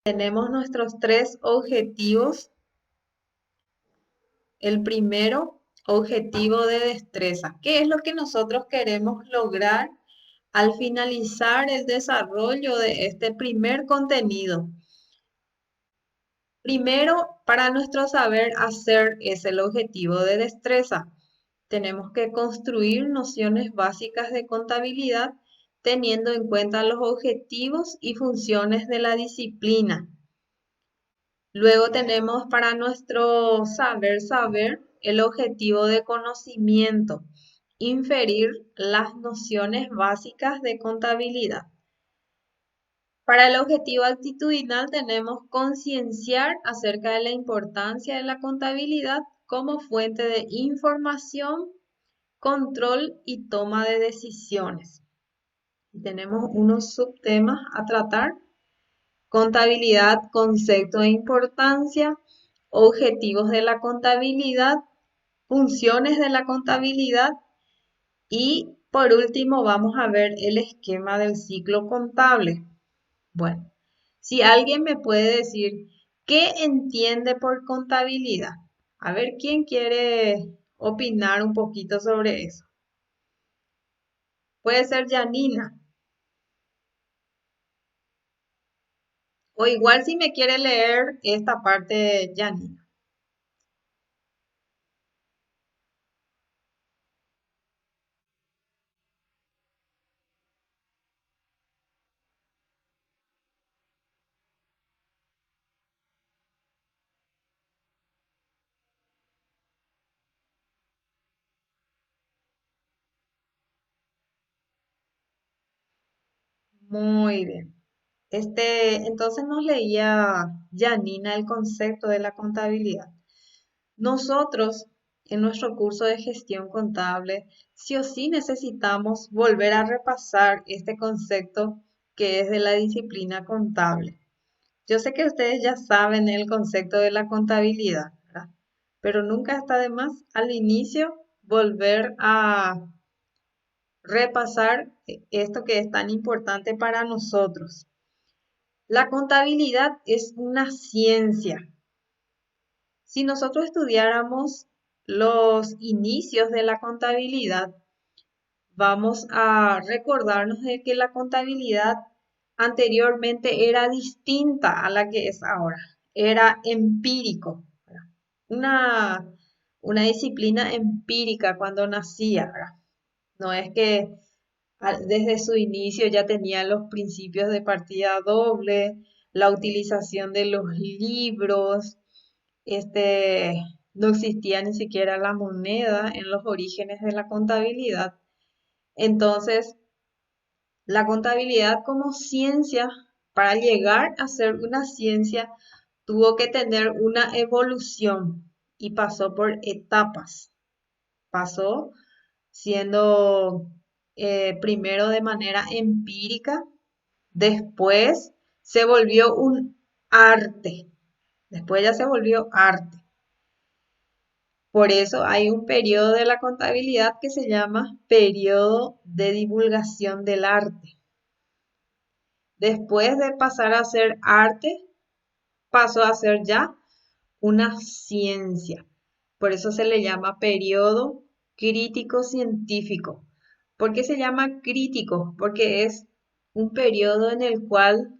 Tenemos nuestros tres objetivos. El primero, objetivo de destreza. ¿Qué es lo que nosotros queremos lograr al finalizar el desarrollo de este primer contenido? Primero, para nuestro saber hacer es el objetivo de destreza. Tenemos que construir nociones básicas de contabilidad teniendo en cuenta los objetivos y funciones de la disciplina. Luego tenemos para nuestro saber el objetivo de conocimiento, inferir las nociones básicas de contabilidad. Para el objetivo actitudinal tenemos concienciar acerca de la importancia de la contabilidad como fuente de información, control y toma de decisiones. Tenemos unos subtemas a tratar: contabilidad, concepto e importancia, objetivos de la contabilidad, funciones de la contabilidad y por último vamos a ver el esquema del ciclo contable. Bueno, si alguien me puede decir qué entiende por contabilidad. A ver, ¿quién quiere opinar un poquito sobre eso? Puede ser Janina. O igual si me quiere leer esta parte, Janina. Muy bien. Entonces nos leía Janina el concepto de la contabilidad. Nosotros, en nuestro curso de gestión contable, sí o sí necesitamos volver a repasar este concepto que es de la disciplina contable. Yo sé que ustedes ya saben el concepto de la contabilidad, ¿verdad? Pero nunca está de más al inicio volver a repasar esto que es tan importante para nosotros. La contabilidad es una ciencia. Si nosotros estudiáramos los inicios de la contabilidad, vamos a recordarnos de que la contabilidad anteriormente era distinta a la que es ahora. Era empírico, ¿verdad? Una, una disciplina empírica cuando nacía, ¿verdad? No es que desde su inicio ya tenía los principios de partida doble, la utilización de los libros, este, no existía ni siquiera la moneda en los orígenes de la contabilidad. Entonces, la contabilidad como ciencia, para llegar a ser una ciencia, tuvo que tener una evolución y pasó por etapas. Pasó siendo primero de manera empírica, después se volvió un arte, después ya se volvió arte. Por eso hay un periodo de la contabilidad que se llama periodo de divulgación del arte. Después de pasar a ser arte, pasó a ser ya una ciencia. Por eso se le llama periodo crítico científico. ¿Por qué se llama crítico? Porque es un periodo en el cual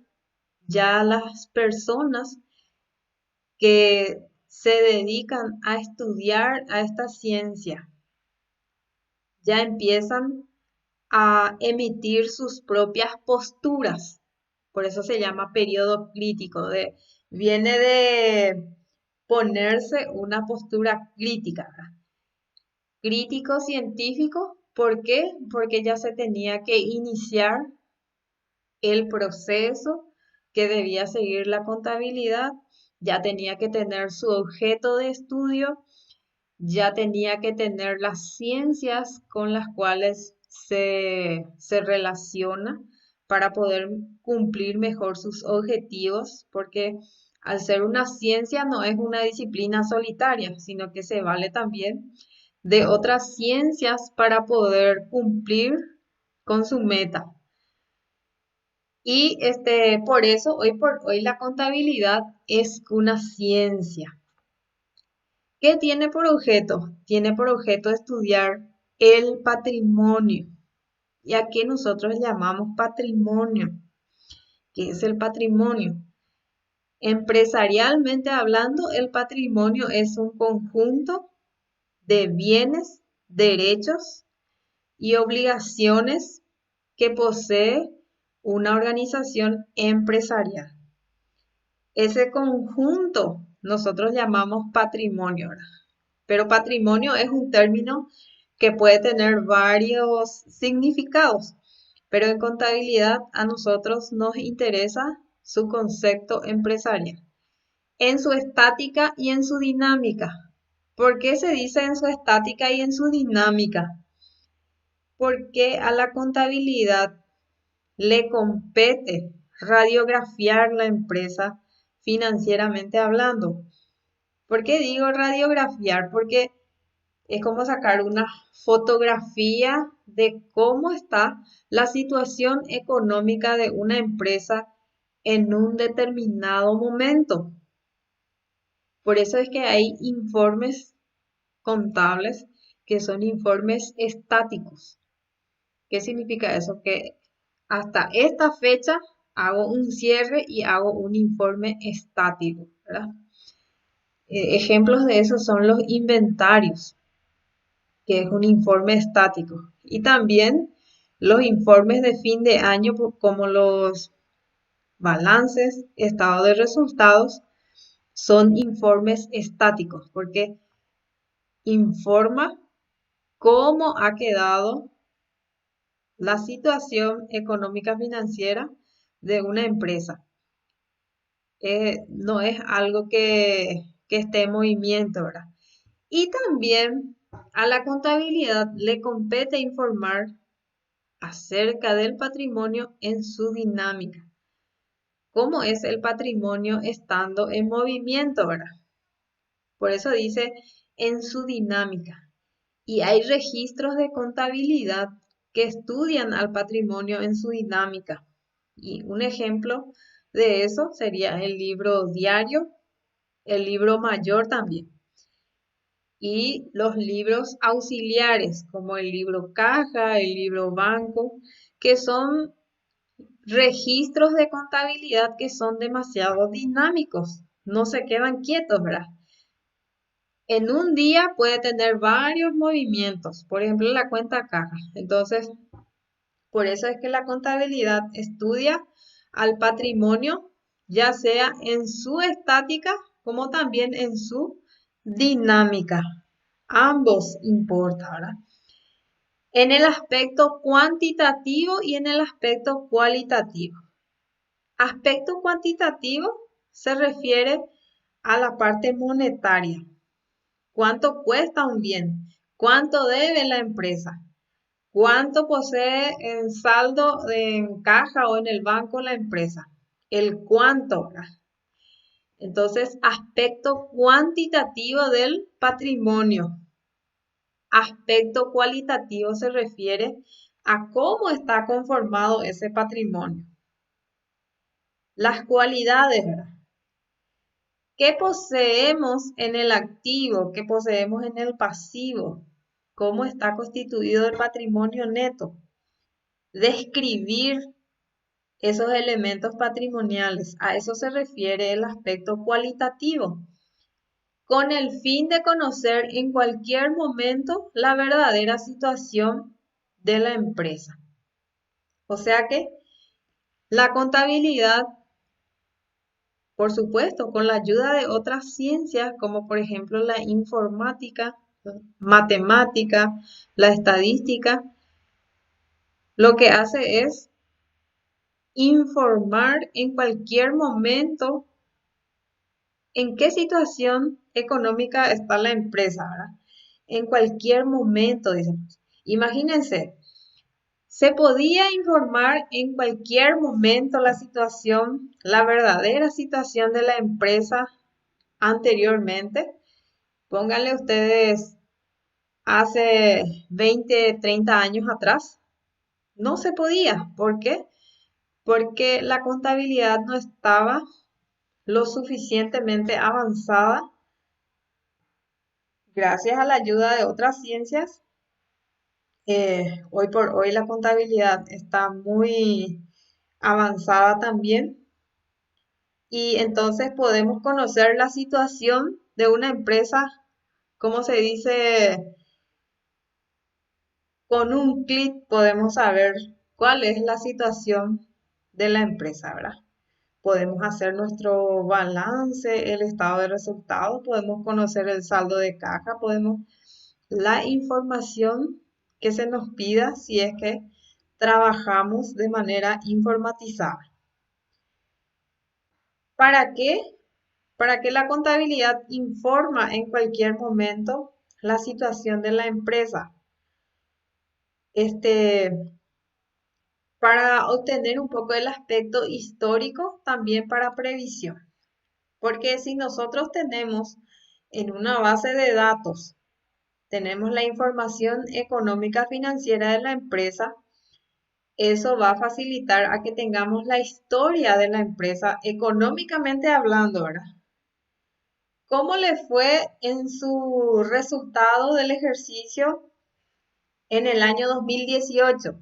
ya las personas que se dedican a estudiar a esta ciencia ya empiezan a emitir sus propias posturas. Por eso se llama periodo crítico. Viene de ponerse una postura crítica, ¿verdad? Crítico científico, ¿por qué? Porque ya se tenía que iniciar el proceso que debía seguir la contabilidad, ya tenía que tener su objeto de estudio, ya tenía que tener las ciencias con las cuales se relaciona para poder cumplir mejor sus objetivos, porque al ser una ciencia no es una disciplina solitaria, sino que se vale también de otras ciencias para poder cumplir con su meta. Y por eso, hoy por hoy, la contabilidad es una ciencia. ¿Qué tiene por objeto? Tiene por objeto estudiar el patrimonio. ¿Y a qué nosotros llamamos patrimonio? ¿Qué es el patrimonio? Empresarialmente hablando, el patrimonio es un conjunto de bienes, derechos y obligaciones que posee una organización empresarial. Ese conjunto nosotros llamamos patrimonio, ¿verdad? Pero patrimonio es un término que puede tener varios significados, pero en contabilidad a nosotros nos interesa su concepto empresarial, en su estática y en su dinámica. ¿Por qué se dice en su estática y en su dinámica? Porque a la contabilidad le compete radiografiar la empresa financieramente hablando. ¿Por qué digo radiografiar? Porque es como sacar una fotografía de cómo está la situación económica de una empresa en un determinado momento. Por eso es que hay informes contables que son informes estáticos. ¿Qué significa eso? Que hasta esta fecha hago un cierre y hago un informe estático, ¿verdad? Ejemplos de eso son los inventarios, que es un informe estático. Y también los informes de fin de año, como los balances, estado de resultados, son informes estáticos, porque informa cómo ha quedado la situación económica financiera de una empresa. No es algo que esté en movimiento, ¿verdad? Y también a la contabilidad le compete informar acerca del patrimonio en su dinámica. ¿Cómo es el patrimonio estando en movimiento, verdad? Por eso dice en su dinámica. Y hay registros de contabilidad que estudian al patrimonio en su dinámica. Y un ejemplo de eso sería el libro diario, el libro mayor también. Y los libros auxiliares, como el libro caja, el libro banco, que son registros de contabilidad que son demasiado dinámicos, no se quedan quietos, ¿verdad? En un día puede tener varios movimientos, por ejemplo, la cuenta caja. Entonces, por eso es que la contabilidad estudia al patrimonio, ya sea en su estática como también en su dinámica. Ambos importan, ¿verdad? En el aspecto cuantitativo y en el aspecto cualitativo. Aspecto cuantitativo se refiere a la parte monetaria. ¿Cuánto cuesta un bien? ¿Cuánto debe la empresa? ¿Cuánto posee en saldo en caja o en el banco la empresa? El cuánto, ¿verdad? Entonces, aspecto cuantitativo del patrimonio. Aspecto cualitativo se refiere a cómo está conformado ese patrimonio. Las cualidades, ¿verdad? ¿Qué poseemos en el activo? ¿Qué poseemos en el pasivo? ¿Cómo está constituido el patrimonio neto? Describir esos elementos patrimoniales. A eso se refiere el aspecto cualitativo, con el fin de conocer en cualquier momento la verdadera situación de la empresa. O sea que la contabilidad, por supuesto, con la ayuda de otras ciencias, como por ejemplo la informática, matemática, la estadística, lo que hace es informar en cualquier momento en qué situación económica está la empresa, ¿verdad? En cualquier momento, decimos. Imagínense, se podía informar en cualquier momento la situación, la verdadera situación de la empresa anteriormente. Pónganle ustedes hace 20, 30 años atrás. No se podía. ¿Por qué? porque la contabilidad no estaba lo suficientemente avanzada. Gracias a la ayuda de otras ciencias, hoy por hoy la contabilidad está muy avanzada también y entonces podemos conocer la situación de una empresa, como se dice, con un clic podemos saber cuál es la situación de la empresa, ¿verdad? Podemos hacer nuestro balance, el estado de resultados, podemos conocer el saldo de caja, podemos la información que se nos pida si es que trabajamos de manera informatizada. ¿Para qué? Para que la contabilidad informa en cualquier momento la situación de la empresa. Este, para obtener un poco el aspecto histórico, también para previsión. Porque si nosotros tenemos en una base de datos, tenemos la información económica financiera de la empresa, eso va a facilitar a que tengamos la historia de la empresa económicamente hablando, ¿verdad? ¿Cómo le fue en su resultado del ejercicio en el año 2018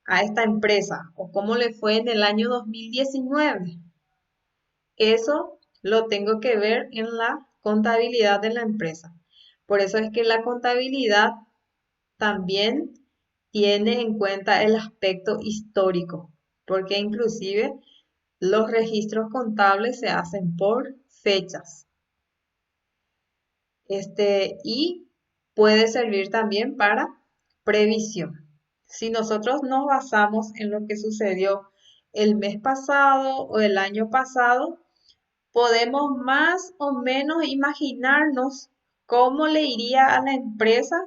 a esta empresa? ¿O cómo le fue en el año 2019? Eso lo tengo que ver en la contabilidad de la empresa. Por eso es que la contabilidad también tiene en cuenta el aspecto histórico, porque inclusive los registros contables se hacen por fechas. Y puede servir también para previsión. Si nosotros nos basamos en lo que sucedió el mes pasado o el año pasado, podemos más o menos imaginarnos cómo le iría a la empresa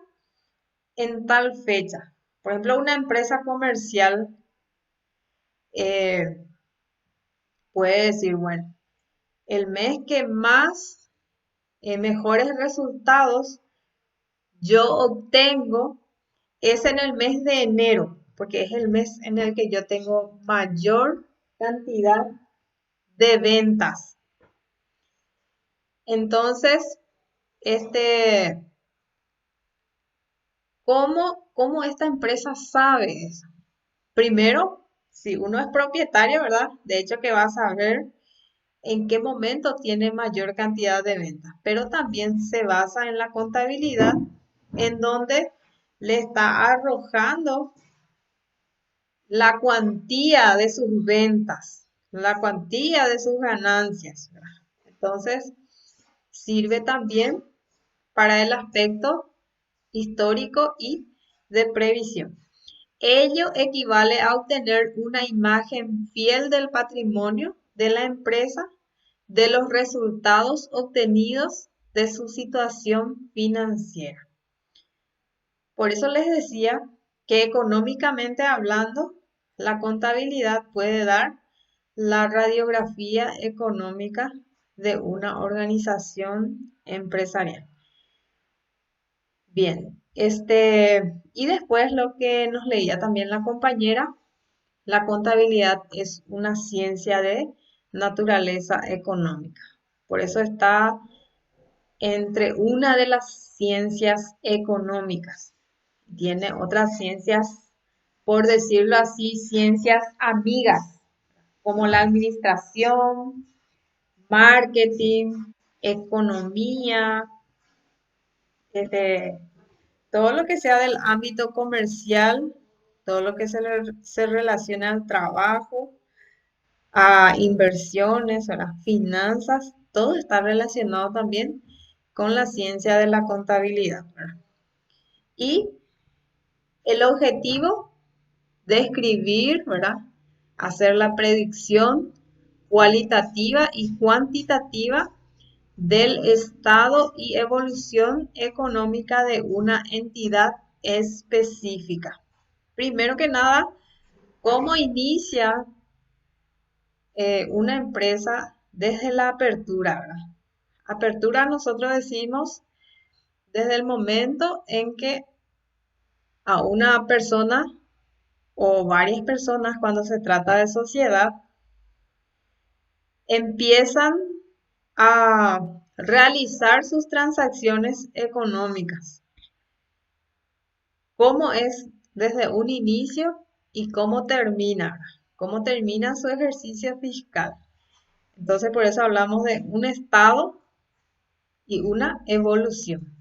en tal fecha. Por ejemplo, una empresa comercial eh, puede decir, bueno, el mes que más mejores resultados yo obtengo es en el mes de enero, porque es el mes en el que yo tengo mayor cantidad de ventas. Entonces, este, ¿cómo esta empresa sabe eso? Primero, si uno es propietario, ¿verdad? De hecho que va a saber en qué momento tiene mayor cantidad de ventas, pero también se basa en la contabilidad, en donde le está arrojando la cuantía de sus ventas, la cuantía de sus ganancias, ¿verdad? Entonces, sirve también para el aspecto histórico y de previsión. Ello equivale a obtener una imagen fiel del patrimonio de la empresa, de los resultados obtenidos de su situación financiera. Por eso les decía que económicamente hablando, la contabilidad puede dar la radiografía económica de una organización empresarial. Bien, y después lo que nos leía también la compañera, la contabilidad es una ciencia de naturaleza económica. Por eso está entre una de las ciencias económicas. Tiene otras ciencias, por decirlo así, ciencias amigas, como la administración, marketing, economía, este, todo lo que sea del ámbito comercial, todo lo que se relaciona al trabajo, a inversiones, a las finanzas, todo está relacionado también con la ciencia de la contabilidad, ¿verdad? Y el objetivo de escribir, ¿verdad? Hacer la predicción cualitativa y cuantitativa del estado y evolución económica de una entidad específica. Primero que nada, ¿cómo inicia una empresa desde la apertura, ¿verdad? Apertura nosotros decimos desde el momento en que a una persona o varias personas cuando se trata de sociedad empiezan a realizar sus transacciones económicas, cómo es desde un inicio y cómo termina su ejercicio fiscal. Entonces, por eso hablamos de un estado y una evolución.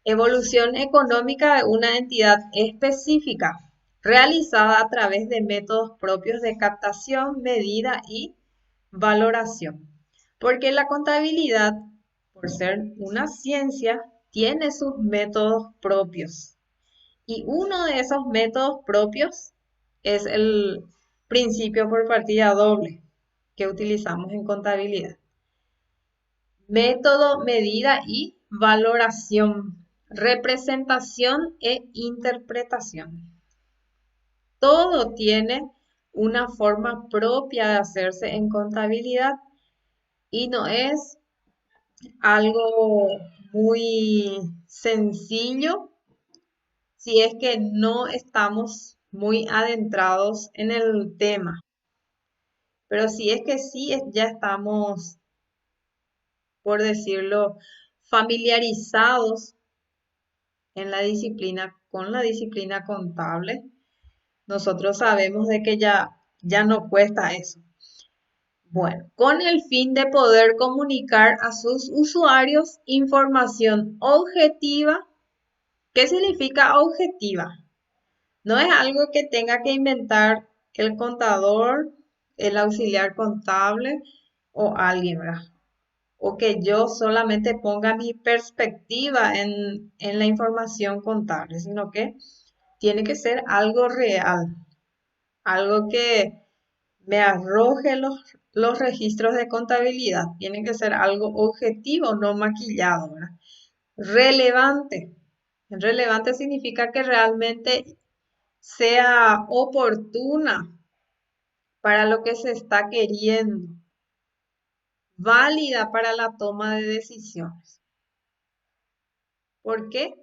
Evolución económica de una entidad específica, realizada a través de métodos propios de captación, medida y valoración. Porque la contabilidad, por ser una ciencia, tiene sus métodos propios. Y uno de esos métodos propios es el principio por partida doble que utilizamos en contabilidad. Método, medida y valoración, representación e interpretación. Todo tiene una forma propia de hacerse en contabilidad y no es algo muy sencillo si es que no estamos muy adentrados en el tema. Pero si es que sí, ya estamos, por decirlo, familiarizados en la disciplina, con la disciplina contable, nosotros sabemos de que ya no cuesta eso. Bueno, con el fin de poder comunicar a sus usuarios información objetiva. ¿Qué significa objetiva? No es algo que tenga que inventar el contador, el auxiliar contable o alguien, ¿verdad? O que yo solamente ponga mi perspectiva en la información contable, sino que tiene que ser algo real, algo que me arroje los registros de contabilidad. Tiene que ser algo objetivo, no maquillado, ¿verdad? Relevante. Relevante significa que realmente sea oportuna para lo que se está queriendo, válida para la toma de decisiones. ¿Por qué?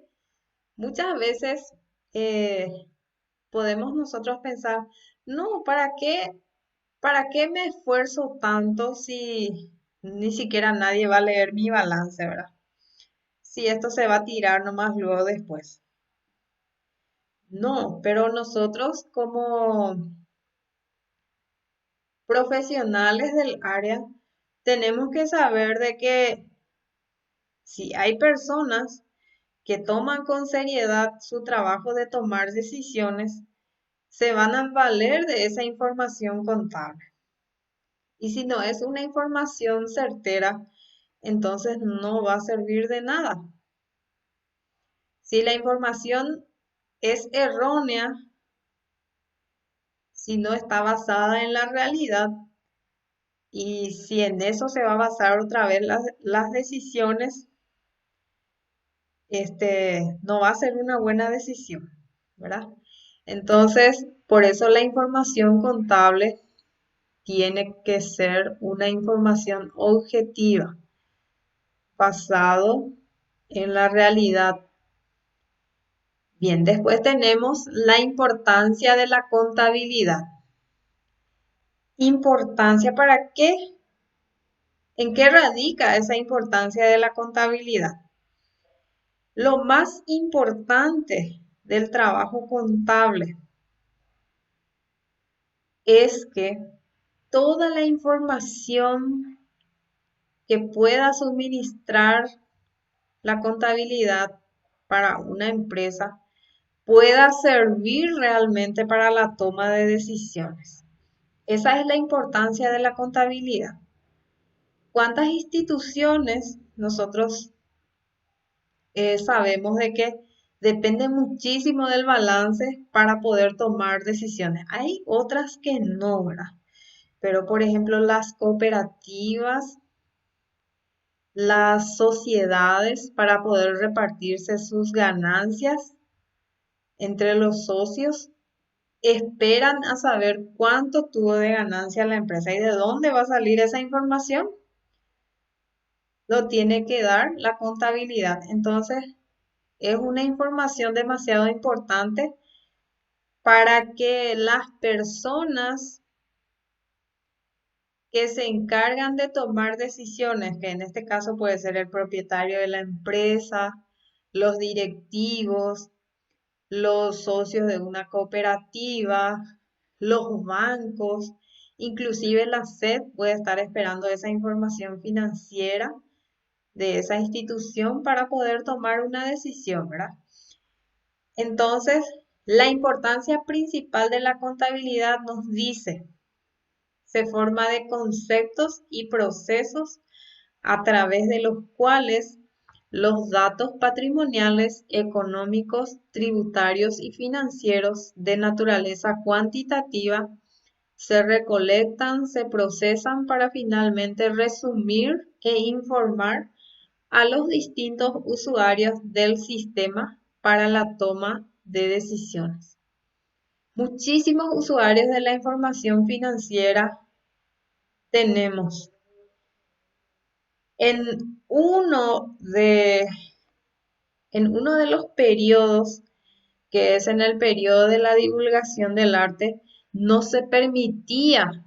Muchas veces eh, podemos nosotros pensar, no, ¿para qué me esfuerzo tanto si ni siquiera nadie va a leer mi balance, ¿verdad? Si esto se va a tirar nomás luego después. No, pero nosotros como profesionales del área tenemos que saber de que si hay personas que toman con seriedad su trabajo de tomar decisiones, se van a valer de esa información contable. Y si no es una información certera, entonces no va a servir de nada. Si la información es errónea, si no está basada en la realidad, y si en eso se va a basar otra vez las decisiones, no va a ser una buena decisión, ¿verdad? Entonces, por eso la información contable tiene que ser una información objetiva, basado en la realidad. Bien, después tenemos la importancia de la contabilidad. ¿Importancia para qué? ¿En qué radica esa importancia de la contabilidad? Lo más importante del trabajo contable es que toda la información que pueda suministrar la contabilidad para una empresa pueda servir realmente para la toma de decisiones. Esa es la importancia de la contabilidad. ¿Cuántas instituciones nosotros sabemos de que depende muchísimo del balance para poder tomar decisiones? Hay otras que no, ¿verdad? Pero por ejemplo las cooperativas, las sociedades para poder repartirse sus ganancias entre los socios, esperan a saber cuánto tuvo de ganancia la empresa y de dónde va a salir esa información. Lo tiene que dar la contabilidad. Entonces, es una información demasiado importante para que las personas que se encargan de tomar decisiones, que en este caso puede ser el propietario de la empresa, los directivos, los socios de una cooperativa, los bancos, inclusive la SED puede estar esperando esa información financiera de esa institución para poder tomar una decisión, ¿verdad? Entonces, la importancia principal de la contabilidad nos dice, se forma de conceptos y procesos a través de los cuales los datos patrimoniales, económicos, tributarios y financieros de naturaleza cuantitativa se recolectan, se procesan para finalmente resumir e informar a los distintos usuarios del sistema para la toma de decisiones. Muchísimos usuarios de la información financiera tenemos. En uno de, en uno de los periodos, que es en el periodo de la divulgación del arte, no se permitía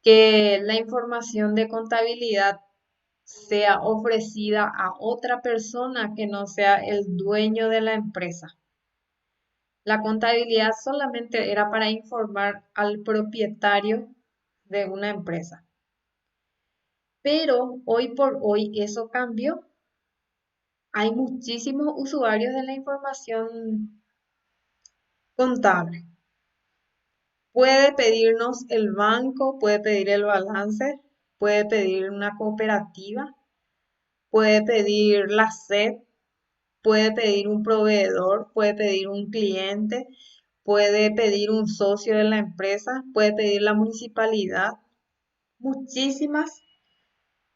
que la información de contabilidad sea ofrecida a otra persona que no sea el dueño de la empresa. La contabilidad solamente era para informar al propietario de una empresa. Pero hoy por hoy eso cambió. Hay muchísimos usuarios de la información contable. Puede pedirnos el banco, puede pedir el balance, puede pedir una cooperativa, puede pedir la SED, puede pedir un proveedor, puede pedir un cliente, puede pedir un socio de la empresa, puede pedir la municipalidad. Muchísimas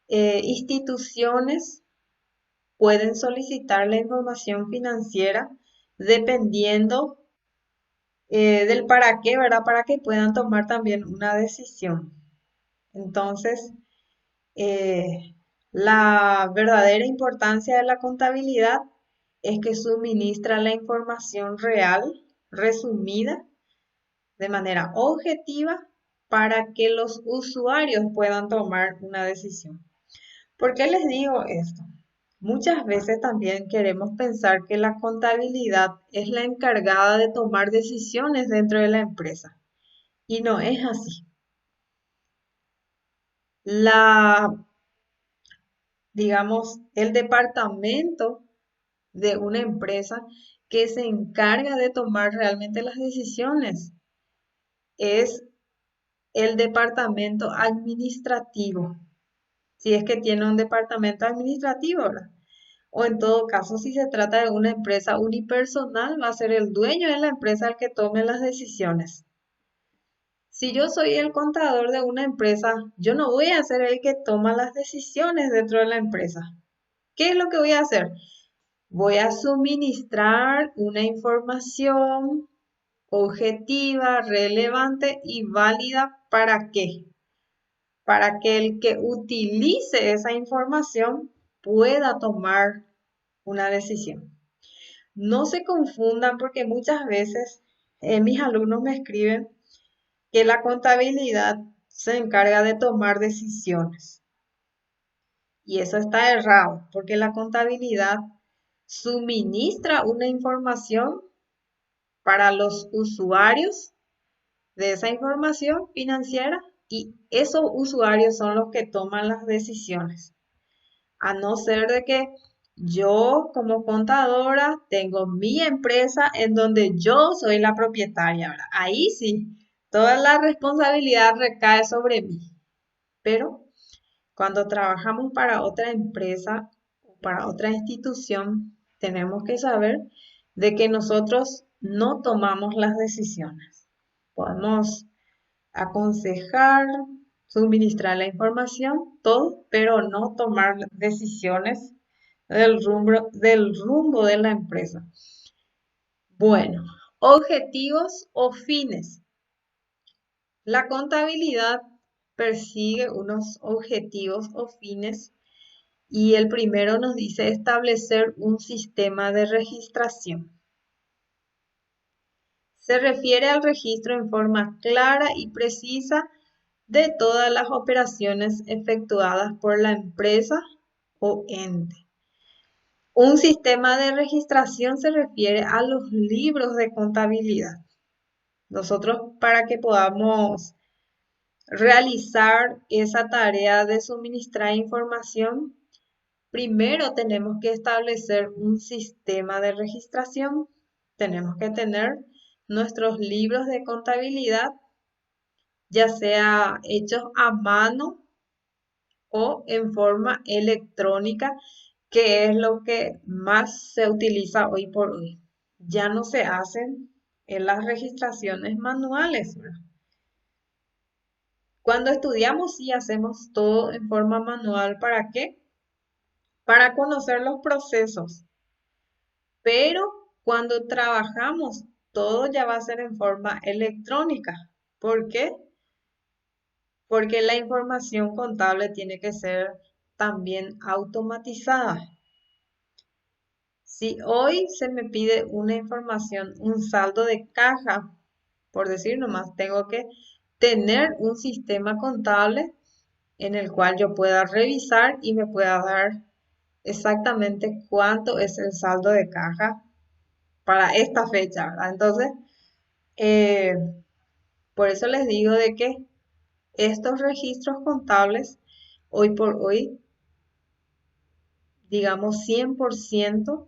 instituciones pueden solicitar la información financiera dependiendo del para qué, ¿verdad? Para que puedan tomar también una decisión. Entonces, la verdadera importancia de la contabilidad es que suministra la información real, resumida, de manera objetiva, para que los usuarios puedan tomar una decisión. ¿Por qué les digo esto? Muchas veces también queremos pensar que la contabilidad es la encargada de tomar decisiones dentro de la empresa. Y no es así. La, digamos, el departamento de una empresa que se encarga de tomar realmente las decisiones es el departamento administrativo. Si es que tiene un departamento administrativo, ¿verdad? O en todo caso, si se trata de una empresa unipersonal, va a ser el dueño de la empresa el que tome las decisiones. Si yo soy el contador de una empresa, yo no voy a ser el que toma las decisiones dentro de la empresa. ¿Qué es lo que voy a hacer? Voy a suministrar una información objetiva, relevante y válida. ¿Para qué? Para que el que utilice esa información pueda tomar una decisión. No se confundan porque muchas veces mis alumnos me escriben que la contabilidad se encarga de tomar decisiones. Y eso está errado, porque la contabilidad suministra una información para los usuarios de esa información financiera y esos usuarios son los que toman las decisiones. A no ser de que yo como contadora tengo mi empresa en donde yo soy la propietaria, ¿verdad? Ahí sí, toda la responsabilidad recae sobre mí. Pero cuando trabajamos para otra empresa o para otra institución, tenemos que saber de que nosotros no tomamos las decisiones. Podemos aconsejar, suministrar la información, todo, pero no tomar decisiones del rumbo de la empresa. Bueno, objetivos o fines. La contabilidad persigue unos objetivos o fines y el primero nos dice establecer un sistema de registración. Se refiere al registro en forma clara y precisa de todas las operaciones efectuadas por la empresa o ente. Un sistema de registración se refiere a los libros de contabilidad. Nosotros, para que podamos realizar esa tarea de suministrar información, primero tenemos que establecer un sistema de registración. Tenemos que tener nuestros libros de contabilidad, ya sea hechos a mano o en forma electrónica, que es lo que más se utiliza hoy por hoy. Ya no se hacen en las registraciones manuales, ¿verdad? Cuando estudiamos sí hacemos todo en forma manual. ¿Para qué? Para conocer los procesos. Pero cuando trabajamos, todo ya va a ser en forma electrónica. ¿Por qué? Porque la información contable tiene que ser también automatizada. Si hoy se me pide una información, un saldo de caja, por decir nomás, tengo que tener un sistema contable en el cual yo pueda revisar y me pueda dar exactamente cuánto es el saldo de caja para esta fecha, ¿verdad? Entonces, eh, por eso les digo de que estos registros contables, hoy por hoy, digamos 100%,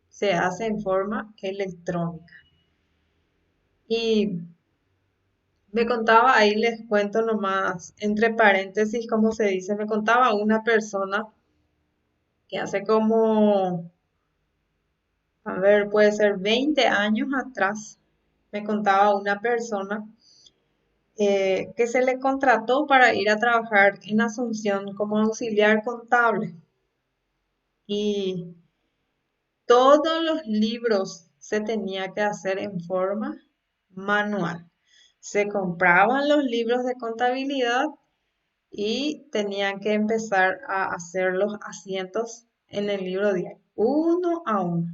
se hace en forma electrónica. Y me contaba, ahí les cuento nomás, entre paréntesis, como se dice, me contaba una persona que hace como, a ver, puede ser 20 años atrás, me contaba una persona que se le contrató para ir a trabajar en Asunción como auxiliar contable. Y todos los libros se tenía que hacer en forma manual. Se compraban los libros de contabilidad y tenían que empezar a hacer los asientos en el libro diario, uno a uno.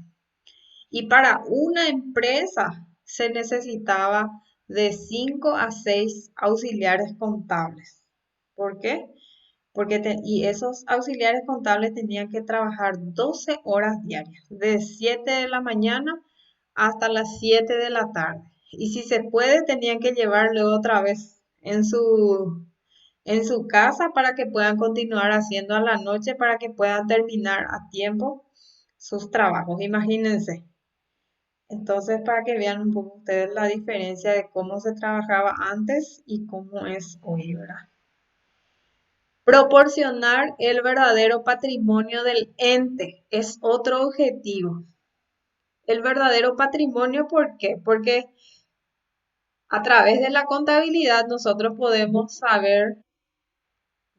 Y para una empresa se necesitaba de 5 a 6 auxiliares contables. ¿Por qué? Y esos auxiliares contables tenían que trabajar 12 horas diarias, de 7 de la mañana hasta las 7 de la tarde. Y si se puede, tenían que llevarlo otra vez en su casa para que puedan continuar haciendo a la noche, para que puedan terminar a tiempo sus trabajos. Imagínense. Entonces, para que vean un poco ustedes la diferencia de cómo se trabajaba antes y cómo es hoy, ¿verdad? Proporcionar el verdadero patrimonio del ente es otro objetivo. El verdadero patrimonio, ¿por qué? Porque a través de la contabilidad nosotros podemos saber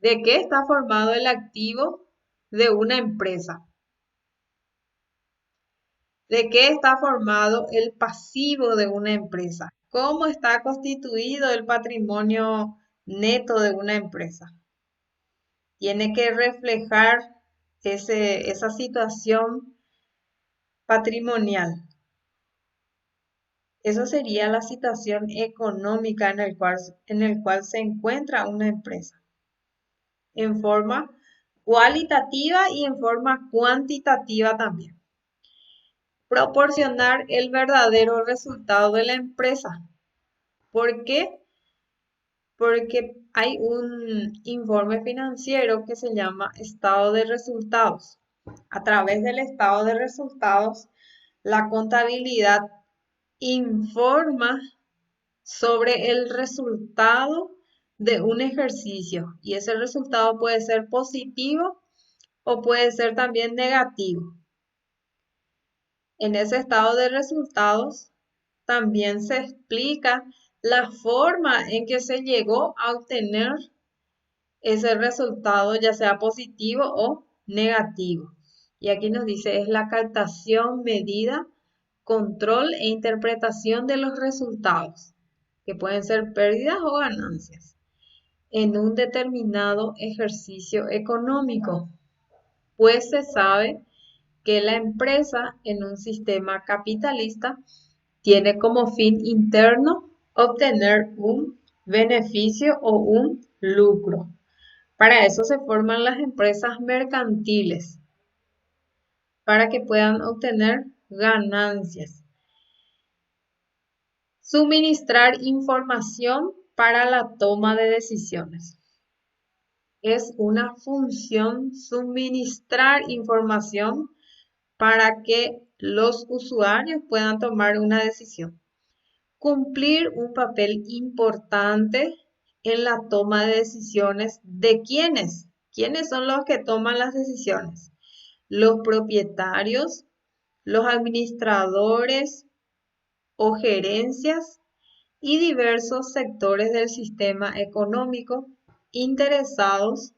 de qué está formado el activo de una empresa, de qué está formado el pasivo de una empresa, cómo está constituido el patrimonio neto de una empresa. Tiene que reflejar esa situación patrimonial. Eso sería la situación económica en el cual se encuentra una empresa, en forma cualitativa y en forma cuantitativa también. Proporcionar el verdadero resultado de la empresa. ¿Por qué? Porque hay un informe financiero que se llama estado de resultados. A través del estado de resultados, la contabilidad informa sobre el resultado de un ejercicio y ese resultado puede ser positivo o puede ser también negativo. En ese estado de resultados también se explica la forma en que se llegó a obtener ese resultado, ya sea positivo o negativo. Y aquí nos dice, es la captación, medida, control e interpretación de los resultados, que pueden ser pérdidas o ganancias, en un determinado ejercicio económico, pues se sabe que la empresa en un sistema capitalista tiene como fin interno obtener un beneficio o un lucro. Para eso se forman las empresas mercantiles, para que puedan obtener ganancias. Suministrar información para la toma de decisiones. Es una función suministrar información para que los usuarios puedan tomar una decisión. Cumplir un papel importante en la toma de decisiones de quiénes. ¿Quiénes son los que toman las decisiones? Los propietarios, los administradores o gerencias y diversos sectores del sistema económico interesados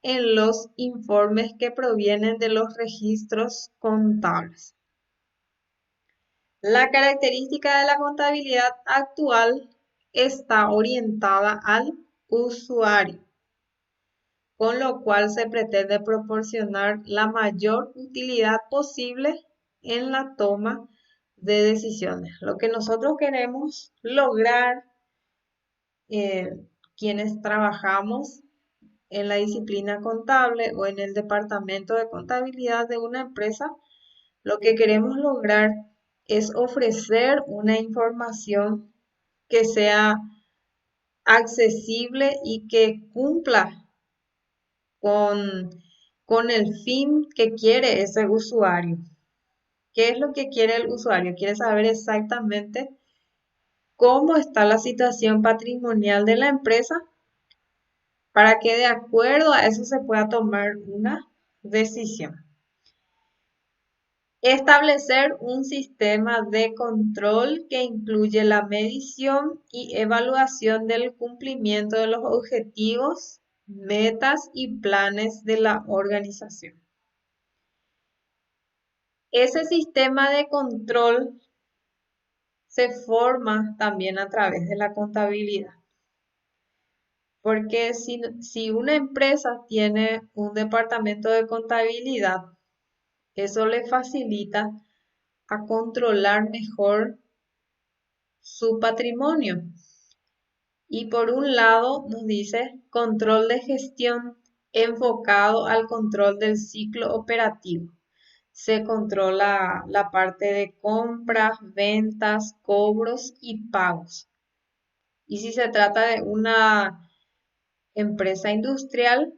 en los informes que provienen de los registros contables. La característica de la contabilidad actual está orientada al usuario, con lo cual se pretende proporcionar la mayor utilidad posible en la toma de decisiones. Lo que nosotros queremos lograr, quienes trabajamos en la disciplina contable o en el departamento de contabilidad de una empresa, lo que queremos lograr es ofrecer una información que sea accesible y que cumpla con el fin que quiere ese usuario. ¿Qué es lo que quiere el usuario? Quiere saber exactamente cómo está la situación patrimonial de la empresa para que de acuerdo a eso se pueda tomar una decisión. Establecer un sistema de control que incluye la medición y evaluación del cumplimiento de los objetivos, metas y planes de la organización. Ese sistema de control se forma también a través de la contabilidad. Porque si una empresa tiene un departamento de contabilidad, eso le facilita a controlar mejor su patrimonio. Y por un lado nos dice control de gestión enfocado al control del ciclo operativo. Se controla la parte de compras, ventas, cobros y pagos. Y si se trata de una empresa industrial,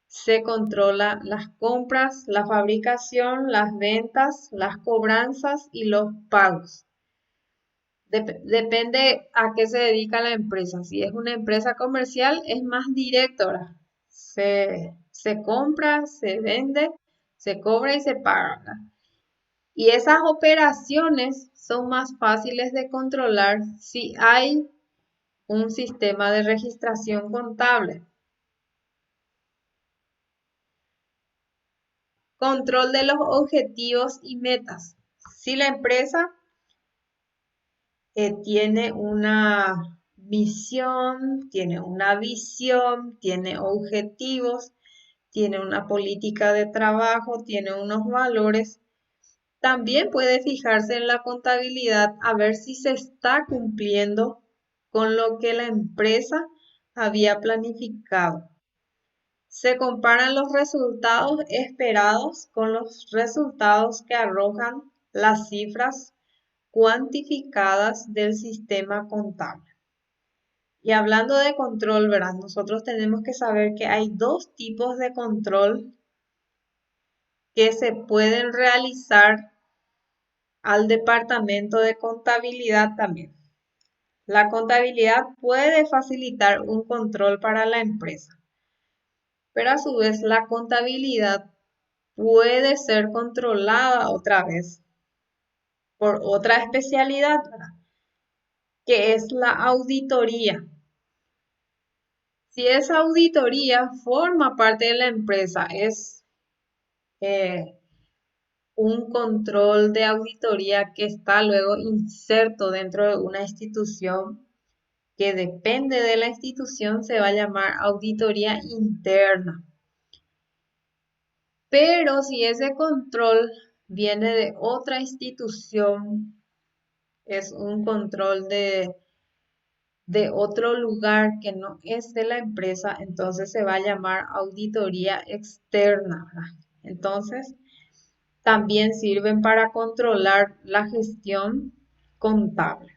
se controla las compras, la fabricación, las ventas, las cobranzas y los pagos. Depende a qué se dedica la empresa. Si es una empresa comercial, es más directo, ¿verdad? Se compra, se vende, se cobra y se paga, ¿verdad? Y esas operaciones son más fáciles de controlar si hay un sistema de registración contable. Control de los objetivos y metas. Si la empresa tiene una misión, tiene una visión, tiene objetivos, tiene una política de trabajo, tiene unos valores, también puede fijarse en la contabilidad a ver si se está cumpliendo con lo que la empresa había planificado. Se comparan los resultados esperados con los resultados que arrojan las cifras cuantificadas del sistema contable. Y hablando de control, ¿verdad? Nosotros tenemos que saber que hay dos tipos de control que se pueden realizar al departamento de contabilidad también. La contabilidad puede facilitar un control para la empresa, pero a su vez la contabilidad puede ser controlada otra vez por otra especialidad, ¿verdad? Que es la auditoría. Si esa auditoría forma parte de la empresa, es un control de auditoría que está luego inserto dentro de una institución que depende de la institución, se va a llamar auditoría interna. Pero si ese control viene de otra institución, es un control de otro lugar que no es de la empresa, entonces se va a llamar auditoría externa, ¿verdad? Entonces, también sirven para controlar la gestión contable.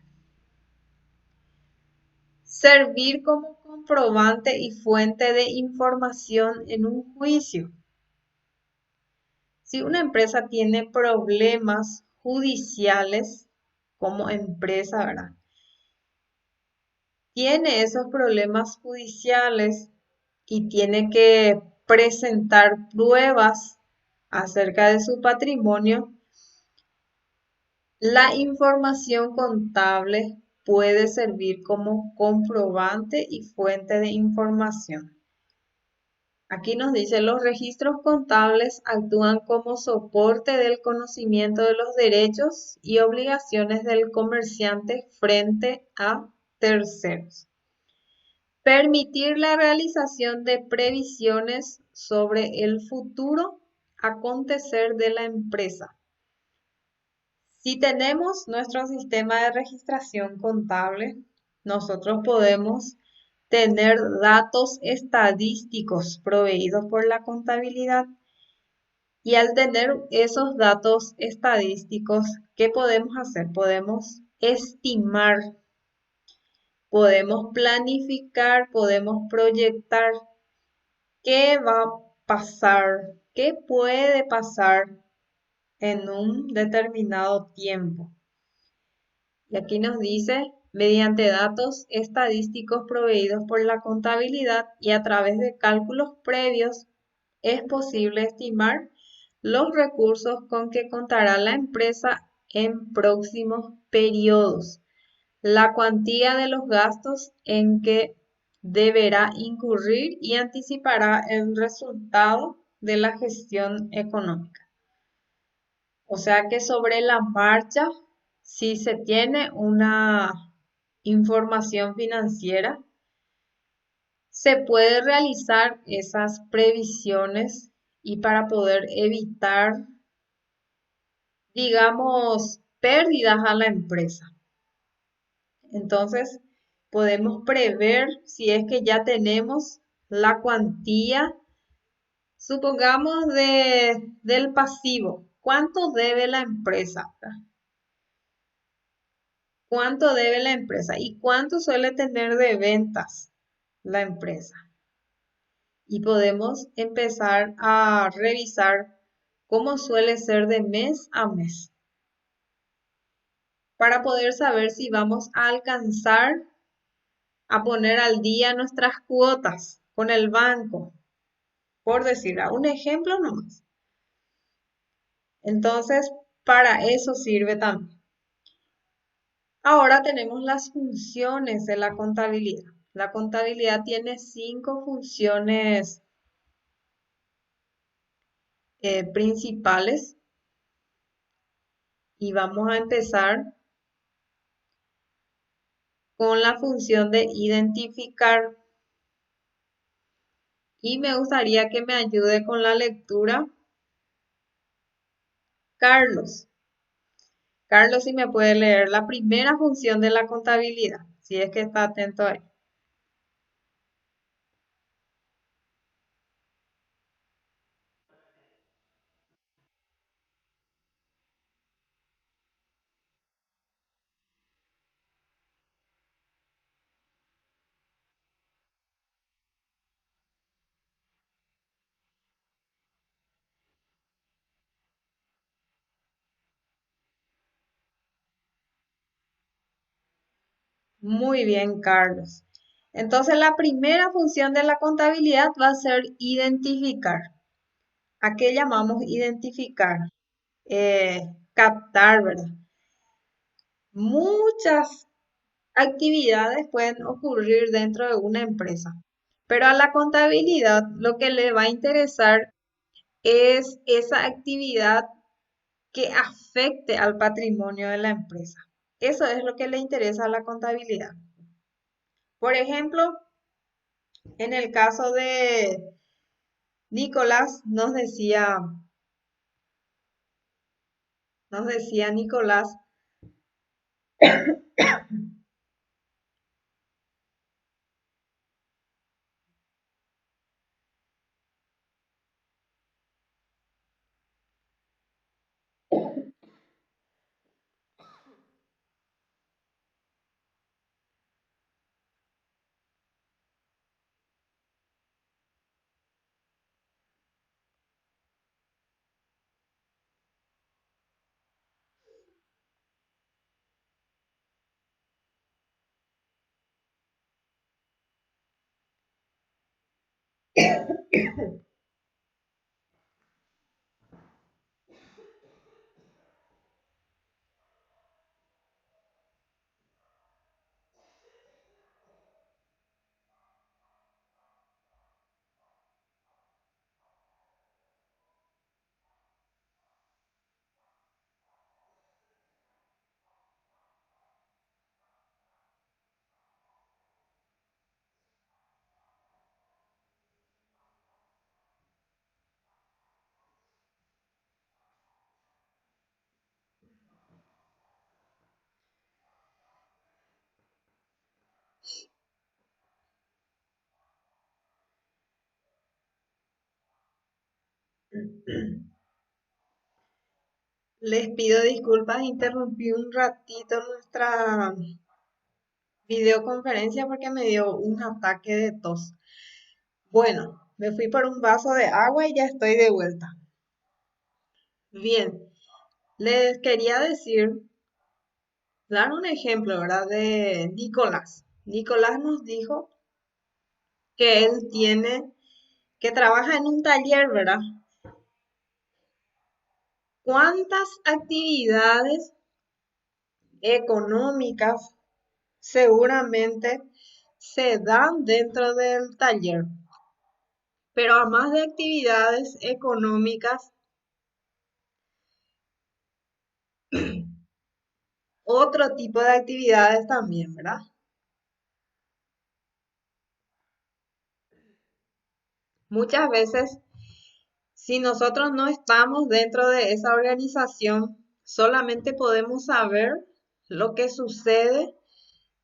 Servir como comprobante y fuente de información en un juicio. Si una empresa tiene problemas judiciales como empresa, ¿verdad? Tiene esos problemas judiciales y tiene que presentar pruebas acerca de su patrimonio, la información contable puede servir como comprobante y fuente de información. Aquí nos dice, los registros contables actúan como soporte del conocimiento de los derechos y obligaciones del comerciante frente a terceros. Permitir la realización de previsiones sobre el futuro acontecer de la empresa. Si tenemos nuestro sistema de registración contable, nosotros podemos tener datos estadísticos proveídos por la contabilidad y al tener esos datos estadísticos, ¿qué podemos hacer? Podemos estimar, podemos planificar, podemos proyectar qué va a pasar, qué puede pasar en un determinado tiempo. Y aquí nos dice, mediante datos estadísticos proveídos por la contabilidad y a través de cálculos previos, es posible estimar los recursos con que contará la empresa en próximos periodos, la cuantía de los gastos en que deberá incurrir y anticipará el resultado de la gestión económica. O sea que sobre la marcha, si se tiene una información financiera, se puede realizar esas previsiones y para poder evitar, digamos, pérdidas a la empresa. Entonces, podemos prever si es que ya tenemos la cuantía, supongamos, del pasivo. ¿Cuánto debe la empresa? ¿Cuánto debe la empresa? ¿Y cuánto suele tener de ventas la empresa? Y podemos empezar a revisar cómo suele ser de mes a mes para poder saber si vamos a alcanzar a poner al día nuestras cuotas con el banco, por decir un ejemplo nomás. Entonces, para eso sirve también. Ahora tenemos las funciones de la contabilidad. La contabilidad tiene 5 funciones principales y vamos a empezar con la función de identificar y me gustaría que me ayude con la lectura Carlos. Carlos, si me puede leer la primera función de la contabilidad, si es que está atento ahí. Muy bien, Carlos. Entonces, la primera función de la contabilidad va a ser identificar. ¿A qué llamamos identificar? Captar, ¿verdad? Muchas actividades pueden ocurrir dentro de una empresa, pero a la contabilidad lo que le va a interesar es esa actividad que afecte al patrimonio de la empresa. Eso es lo que le interesa a la contabilidad. Por ejemplo, en el caso de Nicolás, nos decía Nicolás Les pido disculpas, interrumpí un ratito nuestra videoconferencia porque me dio un ataque de tos. Bueno, me fui por un vaso de agua y ya estoy de vuelta. Bien, les quería decir, dar un ejemplo, ¿verdad? De Nicolás. Nicolás nos dijo que él que trabaja en un taller, ¿verdad? ¿Cuántas actividades económicas seguramente se dan dentro del taller? Pero además de actividades económicas, otro tipo de actividades también, ¿verdad? Muchas veces, si nosotros no estamos dentro de esa organización, solamente podemos saber lo que sucede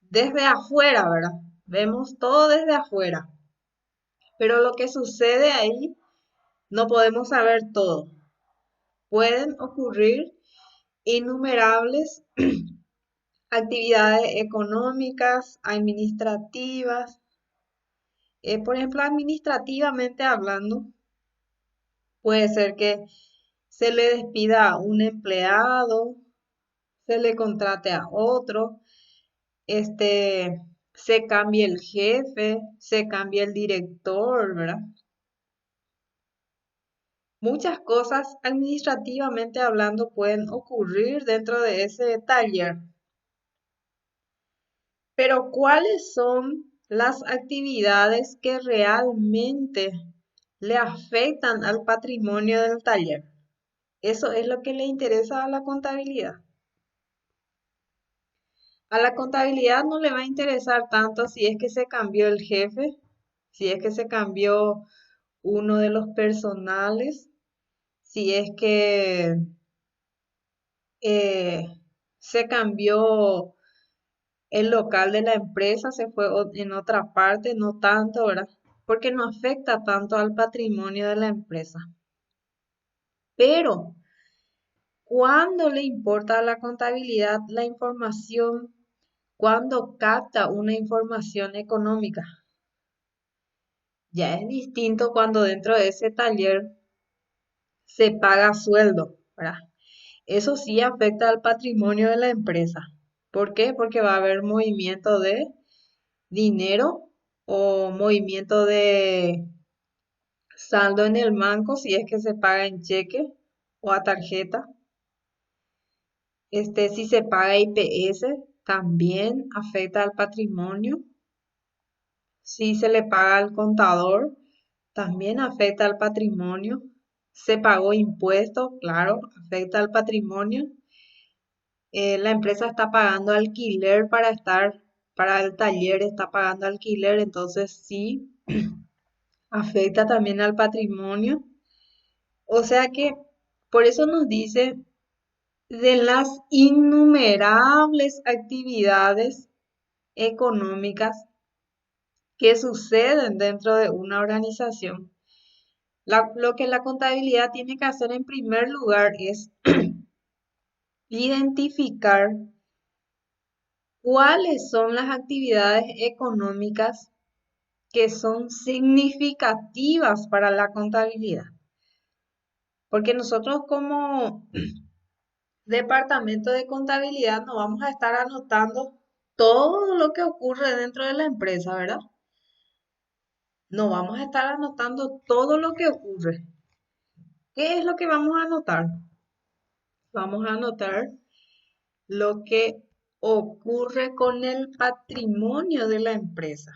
desde afuera, ¿verdad? Vemos todo desde afuera, pero lo que sucede ahí no podemos saber todo. Pueden ocurrir innumerables actividades económicas, administrativas. Por ejemplo, administrativamente hablando, puede ser que se le despida a un empleado, se le contrate a otro, se cambie el jefe, se cambie el director, ¿verdad? Muchas cosas administrativamente hablando pueden ocurrir dentro de ese taller, pero ¿cuáles son las actividades que realmente le afectan al patrimonio del taller? Eso es lo que le interesa a la contabilidad. A la contabilidad no le va a interesar tanto si es que se cambió el jefe, si es que se cambió uno de los personales, si es que eh, se cambió el local de la empresa, se fue en otra parte, no tanto, ¿verdad? Porque no afecta tanto al patrimonio de la empresa. Pero, ¿cuándo le importa a la contabilidad la información? Cuando capta una información económica. Ya es distinto cuando dentro de ese taller se paga sueldo, ¿verdad? Eso sí afecta al patrimonio de la empresa. ¿Por qué? Porque va a haber movimiento de dinero o movimiento de saldo en el banco si es que se paga en cheque o a tarjeta. Si se paga IPS, también afecta al patrimonio. Si se le paga al contador, también afecta al patrimonio. Se pagó impuestos, claro, afecta al patrimonio. La empresa está pagando alquiler para el taller está pagando alquiler, entonces sí, afecta también al patrimonio. O sea que por eso nos dice de las innumerables actividades económicas que suceden dentro de una organización. Lo que la contabilidad tiene que hacer en primer lugar es identificar cuáles son las actividades económicas que son significativas para la contabilidad. Porque nosotros como departamento de contabilidad no vamos a estar anotando todo lo que ocurre dentro de la empresa, ¿verdad? No vamos a estar anotando todo lo que ocurre. ¿Qué es lo que vamos a anotar? Vamos a anotar lo que ocurre con el patrimonio de la empresa.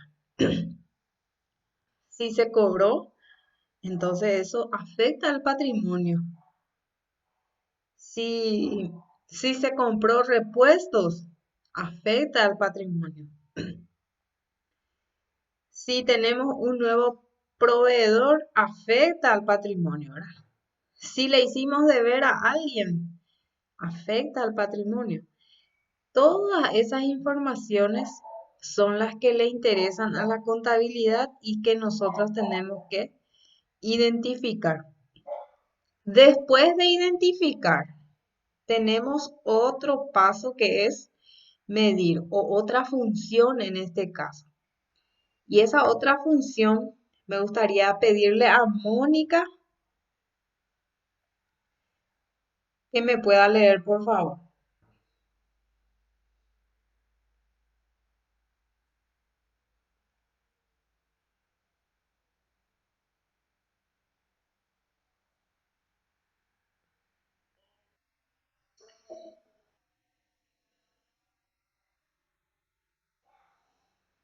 Si se cobró, entonces eso afecta al patrimonio. Si, si se compró repuestos, afecta al patrimonio. Si tenemos un nuevo proveedor, afecta al patrimonio, ¿verdad? Si le hicimos deber a alguien, afecta al patrimonio. Todas esas informaciones son las que le interesan a la contabilidad y que nosotros tenemos que identificar. Después de identificar, tenemos otro paso que es medir o otra función en este caso. Y esa otra función me gustaría pedirle a Mónica que me pueda leer, por favor.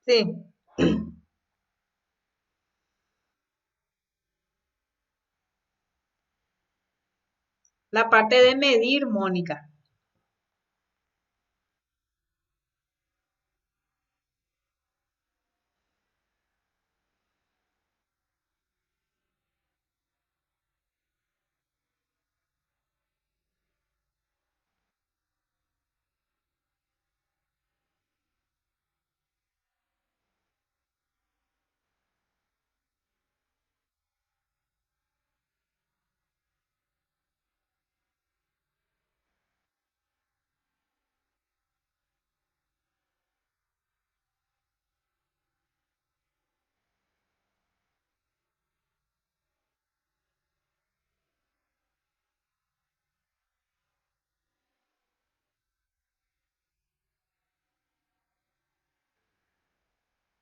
Sí, la parte de medir, Mónica.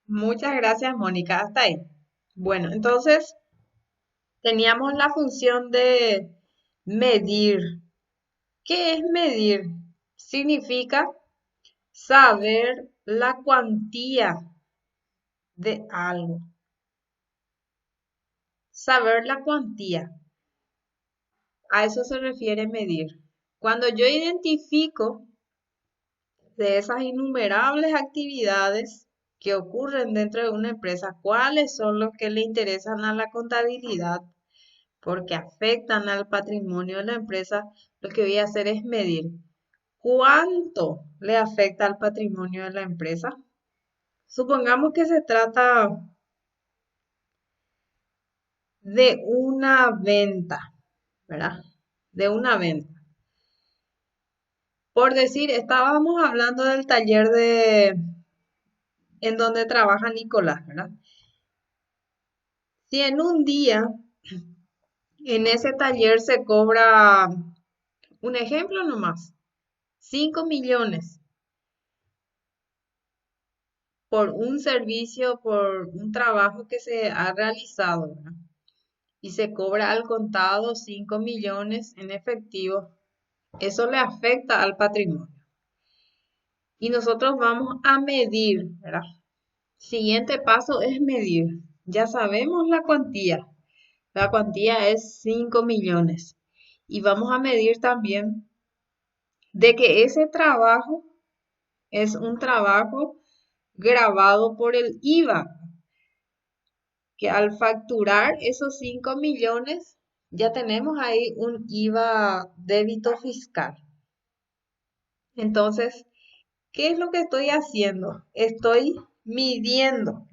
Muchas gracias, Mónica. Hasta ahí. Bueno, entonces teníamos la función de medir. ¿Qué es medir? Significa saber la cuantía de algo. Saber la cuantía. A eso se refiere medir. Cuando yo identifico de esas innumerables actividades que ocurren dentro de una empresa, cuáles son los que le interesan a la contabilidad, porque afectan al patrimonio de la empresa, lo que voy a hacer es medir cuánto le afecta al patrimonio de la empresa. Supongamos que se trata de una venta, ¿verdad? De una venta. Por decir, estábamos hablando del taller en donde trabaja Nicolás, ¿verdad? Si en un día en ese taller se cobra, un ejemplo nomás, 5 millones por un servicio, por un trabajo que se ha realizado, ¿verdad? Y se cobra al contado 5 millones en efectivo, eso le afecta al patrimonio. Y nosotros vamos a medir, ¿verdad? Siguiente paso es medir. Ya sabemos la cuantía. La cuantía es 5 millones. Y vamos a medir también de que ese trabajo es un trabajo grabado por el IVA, que al facturar esos 5 millones ya tenemos ahí un IVA débito fiscal. Entonces, ¿qué es lo que estoy haciendo? Estoy midiendo.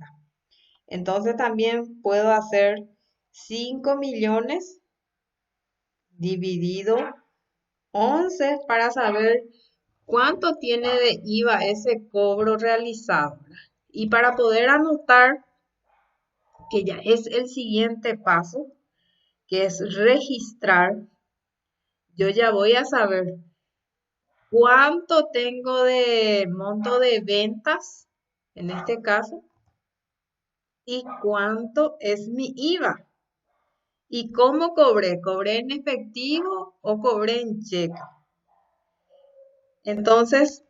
Entonces también puedo hacer 5 millones dividido 11 para saber cuánto tiene de IVA ese cobro realizado. Y para poder anotar, que ya es el siguiente paso, que es registrar, yo ya voy a saber cuánto tengo de monto de ventas, en este caso, y cuánto es mi IVA. ¿Y cómo cobré? ¿Cobré en efectivo o cobré en cheque? Entonces,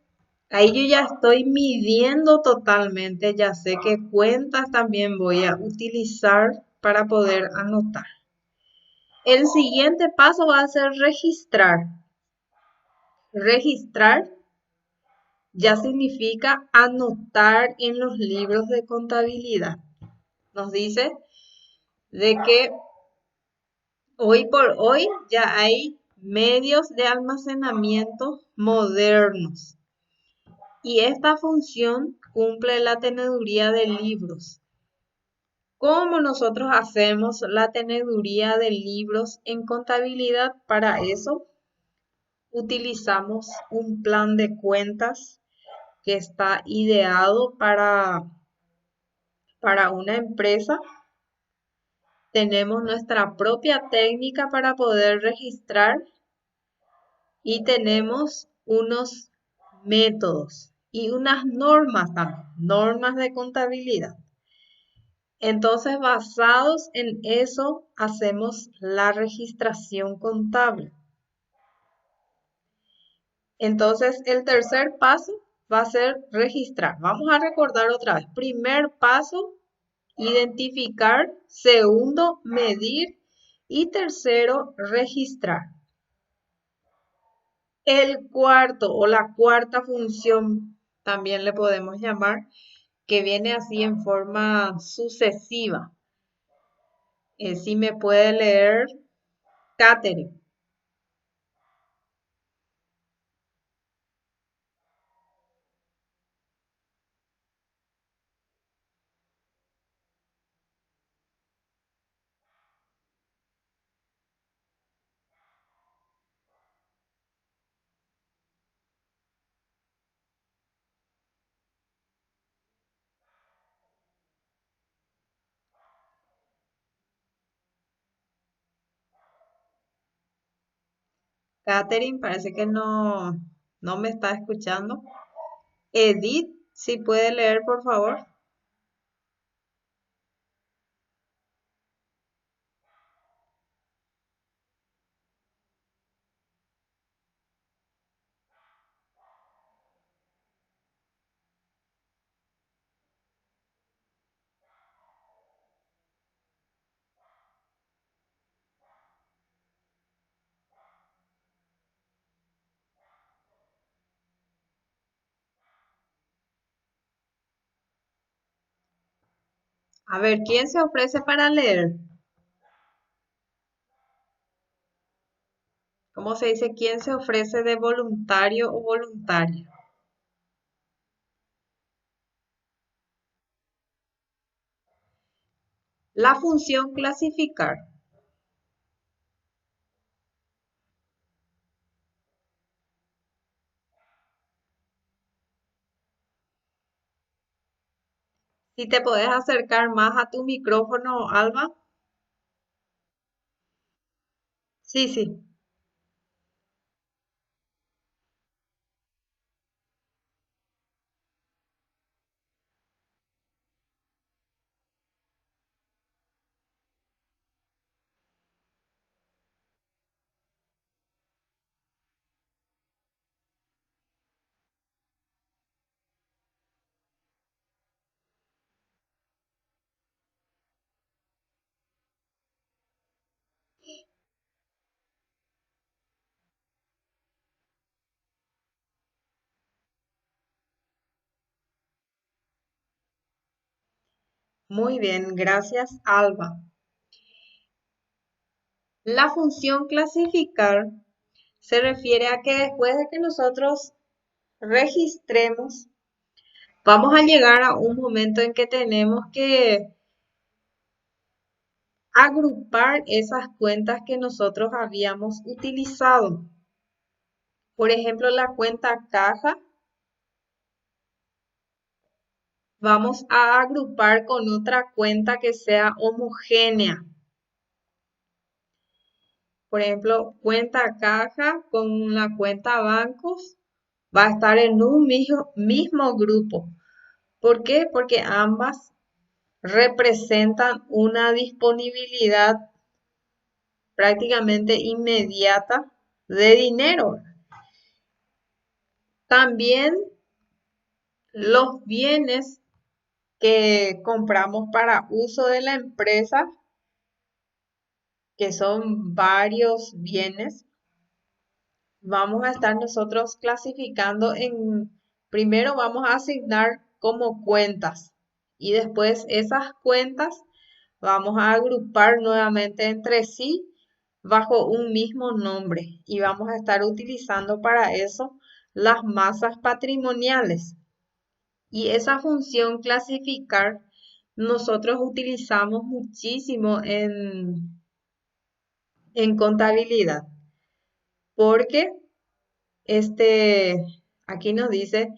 ahí yo ya estoy midiendo totalmente, ya sé qué cuentas también voy a utilizar para poder anotar. El siguiente paso va a ser registrar. Registrar ya significa anotar en los libros de contabilidad. Nos dice de que hoy por hoy ya hay medios de almacenamiento modernos y esta función cumple la teneduría de libros. ¿Cómo nosotros hacemos la teneduría de libros en contabilidad? Para eso utilizamos un plan de cuentas que está ideado para una empresa. Tenemos nuestra propia técnica para poder registrar y tenemos unos métodos y unas normas también, normas de contabilidad. Entonces, basados en eso, hacemos la registración contable. Entonces, el tercer paso va a ser registrar. Vamos a recordar otra vez. Primer paso, identificar. Segundo, medir. Y tercero, registrar. El cuarto o la cuarta función, también le podemos llamar, que viene así en forma sucesiva. Si me puede leer, Catherine. Catherine, parece que no me está escuchando. Edith, si puede leer, por favor. A ver, ¿quién se ofrece para leer? ¿Cómo se dice? ¿Quién se ofrece de voluntario o voluntaria? La función clasificar. Si te podés acercar más a tu micrófono, Alba. Sí, sí. Muy bien, gracias, Alba. La función clasificar se refiere a que después de que nosotros registremos, vamos a llegar a un momento en que tenemos que agrupar esas cuentas que nosotros habíamos utilizado. Por ejemplo, la cuenta caja, vamos a agrupar con otra cuenta que sea homogénea. Por ejemplo, cuenta caja con la cuenta bancos va a estar en un mismo grupo. ¿Por qué? Porque ambas representan una disponibilidad prácticamente inmediata de dinero. También los bienes que compramos para uso de la empresa, que son varios bienes, vamos a estar nosotros clasificando primero vamos a asignar como cuentas y después esas cuentas vamos a agrupar nuevamente entre sí bajo un mismo nombre y vamos a estar utilizando para eso las masas patrimoniales. Y esa función clasificar nosotros utilizamos muchísimo en contabilidad, porque aquí nos dice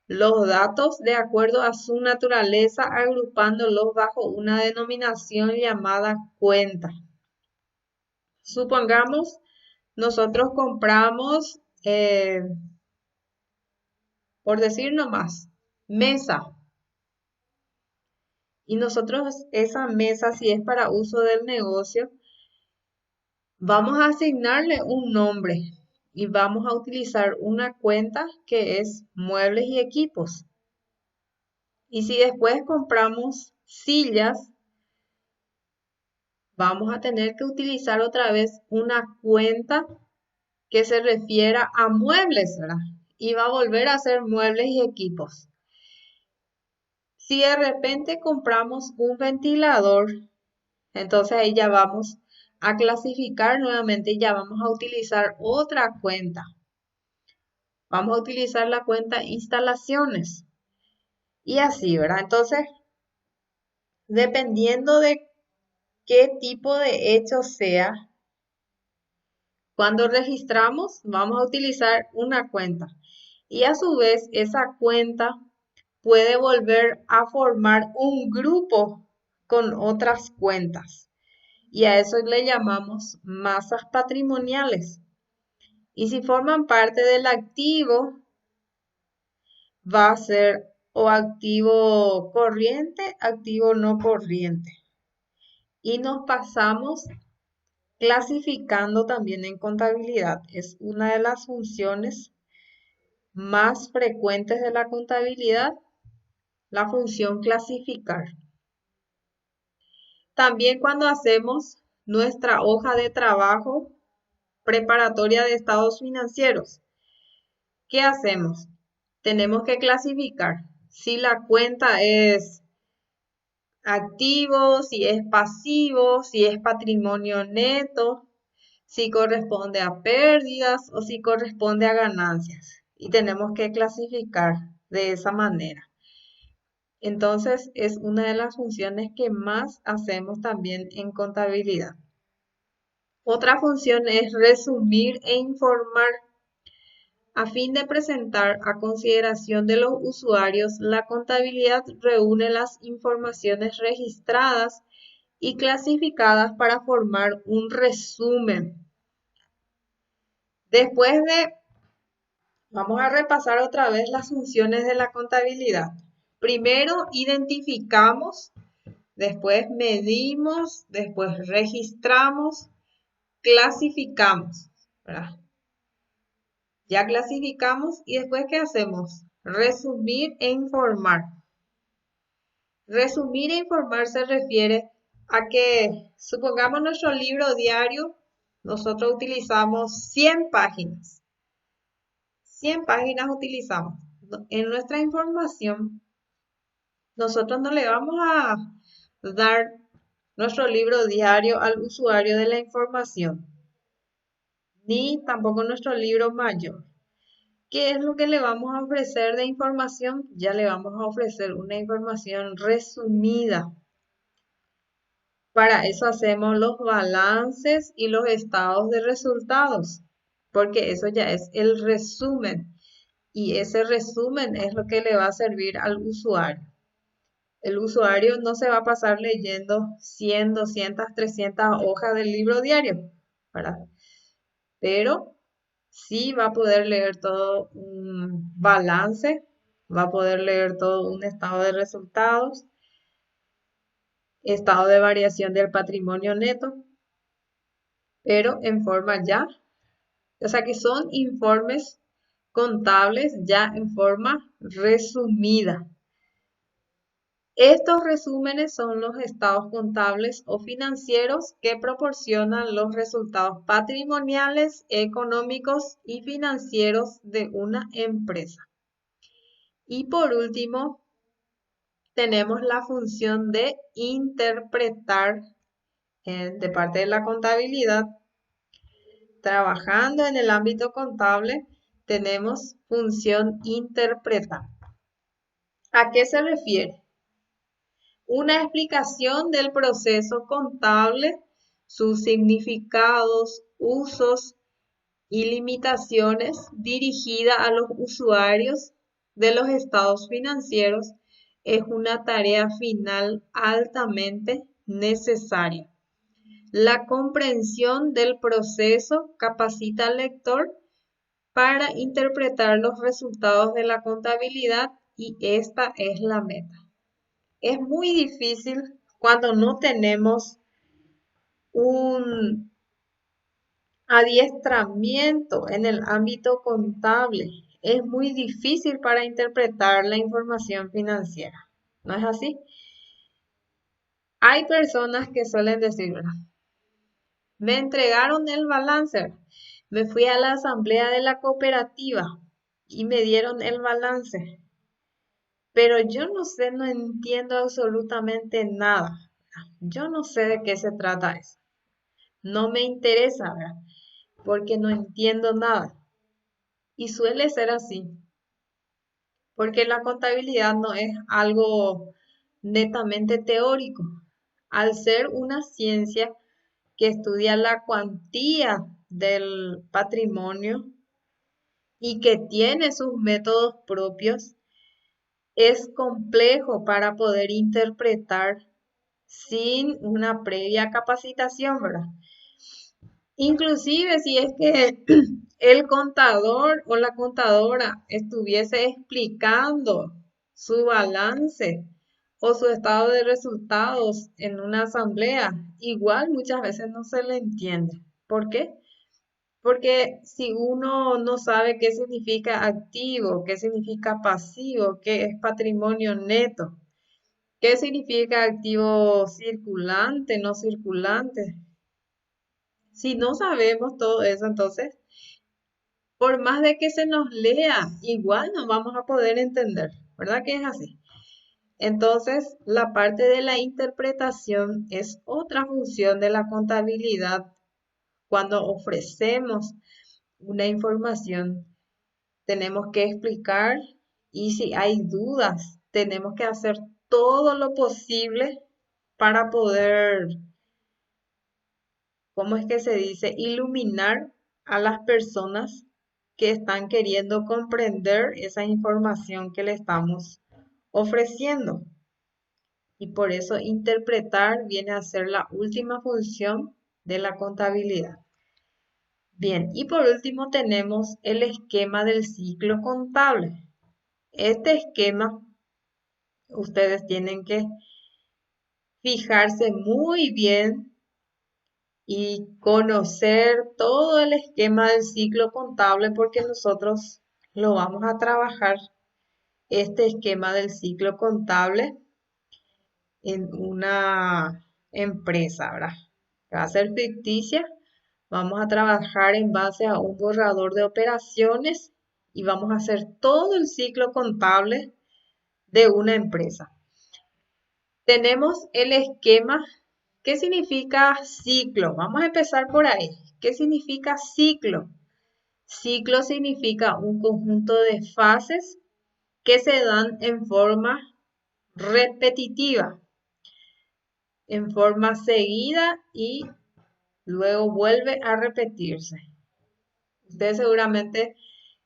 los datos de acuerdo a su naturaleza, agrupándolos bajo una denominación llamada cuenta. Supongamos, nosotros compramos, por decir nomás, mesa. Y nosotros esa mesa, si es para uso del negocio, vamos a asignarle un nombre y vamos a utilizar una cuenta que es muebles y equipos. Y si después compramos sillas, vamos a tener que utilizar otra vez una cuenta que se refiera a muebles, ¿verdad? Y va a volver a ser muebles y equipos. Si de repente compramos un ventilador, entonces ahí ya vamos a clasificar nuevamente y ya vamos a utilizar otra cuenta. Vamos a utilizar la cuenta instalaciones. Y así, ¿verdad? Entonces, dependiendo de qué tipo de hecho sea, cuando registramos vamos a utilizar una cuenta. Y a su vez, esa cuenta puede volver a formar un grupo con otras cuentas. Y a eso le llamamos masas patrimoniales. Y si forman parte del activo, va a ser o activo corriente, activo no corriente. Y nos pasamos clasificando también en contabilidad. Es una de las funciones más frecuentes de la contabilidad, la función clasificar. También cuando hacemos nuestra hoja de trabajo preparatoria de estados financieros, ¿qué hacemos? Tenemos que clasificar si la cuenta es activo, si es pasivo, si es patrimonio neto, si corresponde a pérdidas o si corresponde a ganancias. Y tenemos que clasificar de esa manera. Entonces, es una de las funciones que más hacemos también en contabilidad. Otra función es resumir e informar. A fin de presentar a consideración de los usuarios, la contabilidad reúne las informaciones registradas y clasificadas para formar un resumen. Vamos a repasar otra vez las funciones de la contabilidad. Primero identificamos, después medimos, después registramos, clasificamos, ¿verdad? Ya clasificamos y después ¿qué hacemos? Resumir e informar. Resumir e informar se refiere a que, supongamos nuestro libro diario, nosotros utilizamos 100 páginas. 100 páginas utilizamos. En nuestra información, nosotros no le vamos a dar nuestro libro diario al usuario de la información, ni tampoco nuestro libro mayor. ¿Qué es lo que le vamos a ofrecer de información? Ya le vamos a ofrecer una información resumida. Para eso hacemos los balances y los estados de resultados, porque eso ya es el resumen. Y ese resumen es lo que le va a servir al usuario. El usuario no se va a pasar leyendo 100, 200, 300 hojas del libro diario, ¿verdad? Pero sí va a poder leer todo un balance, va a poder leer todo un estado de resultados, estado de variación del patrimonio neto, pero en forma ya. O sea que son informes contables ya en forma resumida. Estos resúmenes son los estados contables o financieros que proporcionan los resultados patrimoniales, económicos y financieros de una empresa. Y por último, tenemos la función de interpretar de parte de la contabilidad. Trabajando en el ámbito contable, tenemos función interpretar. ¿A qué se refiere? Una explicación del proceso contable, sus significados, usos y limitaciones dirigida a los usuarios de los estados financieros es una tarea final altamente necesaria. La comprensión del proceso capacita al lector para interpretar los resultados de la contabilidad y esta es la meta. Es muy difícil cuando no tenemos un adiestramiento en el ámbito contable. Es muy difícil para interpretar la información financiera. ¿No es así? Hay personas que suelen decir, ¿verdad? Me entregaron el balance. Me fui a la asamblea de la cooperativa y me dieron el balance. Pero yo no sé, no entiendo absolutamente nada. Yo no sé de qué se trata eso. No me interesa, ¿verdad? Porque no entiendo nada. Y suele ser así, porque la contabilidad no es algo netamente teórico. Al ser una ciencia que estudia la cuantía del patrimonio y que tiene sus métodos propios, es complejo para poder interpretar sin una previa capacitación, ¿verdad? Inclusive si es que el contador o la contadora estuviese explicando su balance o su estado de resultados en una asamblea, igual muchas veces no se le entiende. ¿Por qué? Porque si uno no sabe qué significa activo, qué significa pasivo, qué es patrimonio neto, qué significa activo circulante, no circulante, si no sabemos todo eso, entonces, por más de que se nos lea, igual no vamos a poder entender, ¿verdad que es así? Entonces, la parte de la interpretación es otra función de la contabilidad. Cuando ofrecemos una información, tenemos que explicar y si hay dudas, tenemos que hacer todo lo posible para poder, ¿cómo es que se dice? Iluminar a las personas que están queriendo comprender esa información que le estamos ofreciendo. Y por eso interpretar viene a ser la última función de la contabilidad. Bien, y por último tenemos el esquema del ciclo contable. Este esquema, ustedes tienen que fijarse muy bien y conocer todo el esquema del ciclo contable porque nosotros lo vamos a trabajar, este esquema del ciclo contable, en una empresa, ¿verdad? Va a ser ficticia. Vamos a trabajar en base a un borrador de operaciones y vamos a hacer todo el ciclo contable de una empresa. Tenemos el esquema. ¿Qué significa ciclo? Vamos a empezar por ahí. ¿Qué significa ciclo? Ciclo significa un conjunto de fases que se dan en forma repetitiva, en forma seguida y luego vuelve a repetirse. Ustedes seguramente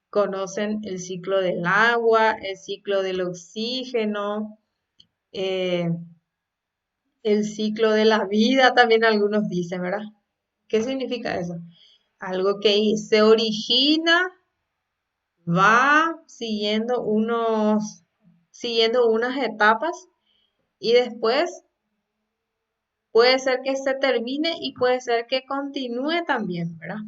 conocen el ciclo del agua, el ciclo del oxígeno, eh, el ciclo de la vida, también algunos dicen, ¿verdad? ¿Qué significa eso? Algo que se origina, va siguiendo unas etapas y después puede ser que se termine y puede ser que continúe también, ¿verdad?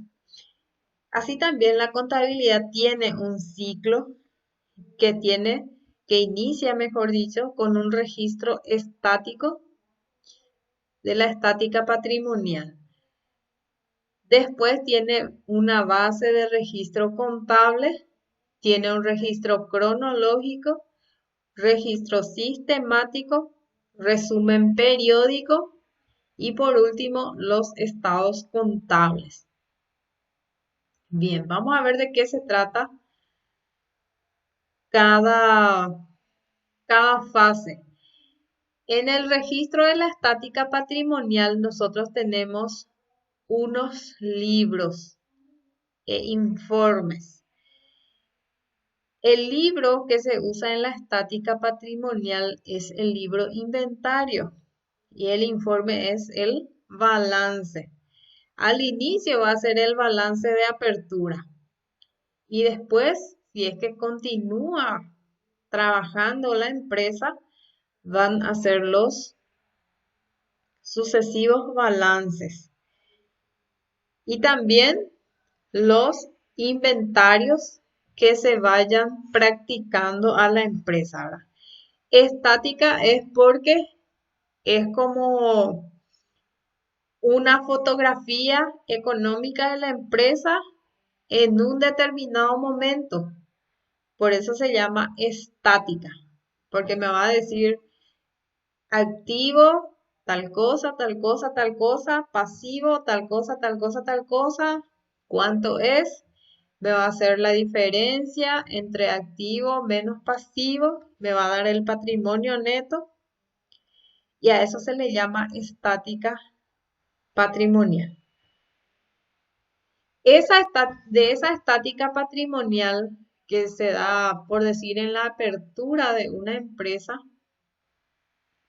Así también la contabilidad tiene un ciclo que inicia, mejor dicho, con un registro estático de la estática patrimonial. Después tiene una base de registro contable, tiene un registro cronológico, registro sistemático, resumen periódico y por último los estados contables. Bien, vamos a ver de qué se trata cada, cada fase. En el registro de la estática patrimonial nosotros tenemos unos libros e informes. El libro que se usa en la estática patrimonial es el libro inventario y el informe es el balance. Al inicio va a ser el balance de apertura y después, si es que continúa trabajando la empresa, van a ser los sucesivos balances y también los inventarios que se vayan practicando a la empresa, ¿verdad? Estática es porque es como una fotografía económica de la empresa en un determinado momento. Por eso se llama estática, porque me va a decir activo, tal cosa, tal cosa, tal cosa, pasivo, tal cosa, tal cosa, tal cosa, cuánto es, me va a hacer la diferencia entre activo menos pasivo, me va a dar el patrimonio neto y a eso se le llama estática patrimonial. De esa estática patrimonial que se da, por decir, en la apertura de una empresa,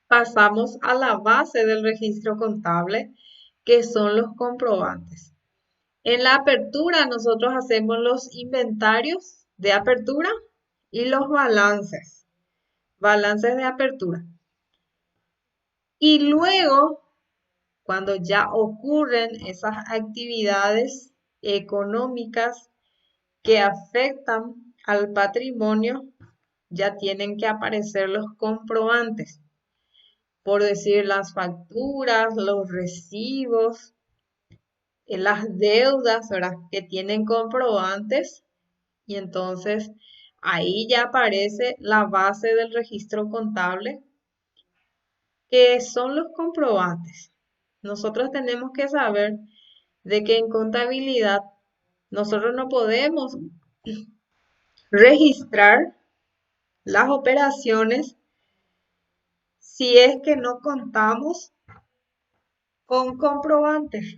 pasamos a la base del registro contable, que son los comprobantes. En la apertura nosotros hacemos los inventarios de apertura y los balances de apertura. Y luego, cuando ya ocurren esas actividades económicas que afectan al patrimonio, ya tienen que aparecer los comprobantes. Por decir, las facturas, los recibos, las deudas, ¿verdad? Que tienen comprobantes y entonces ahí ya aparece la base del registro contable, que son los comprobantes. Nosotros tenemos que saber de que en contabilidad nosotros no podemos registrar las operaciones si es que no contamos con comprobantes.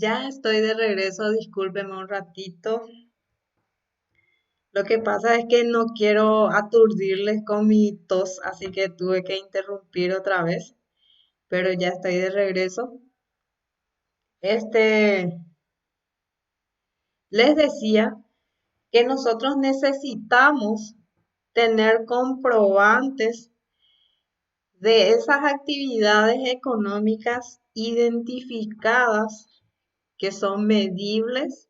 Ya estoy de regreso, discúlpeme un ratito. Lo que pasa es que no quiero aturdirles con mi tos, así que tuve que interrumpir otra vez, pero ya estoy de regreso. Este, les decía que nosotros necesitamos tener comprobantes de esas actividades económicas identificadas que son medibles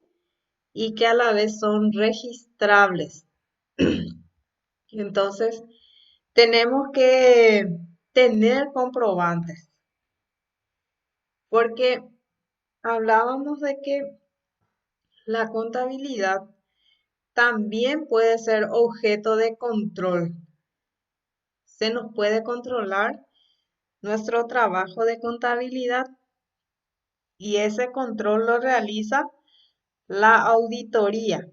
y que a la vez son registrables. Entonces, tenemos que tener comprobantes, porque hablábamos de que la contabilidad también puede ser objeto de control. Se nos puede controlar nuestro trabajo de contabilidad y ese control lo realiza la auditoría.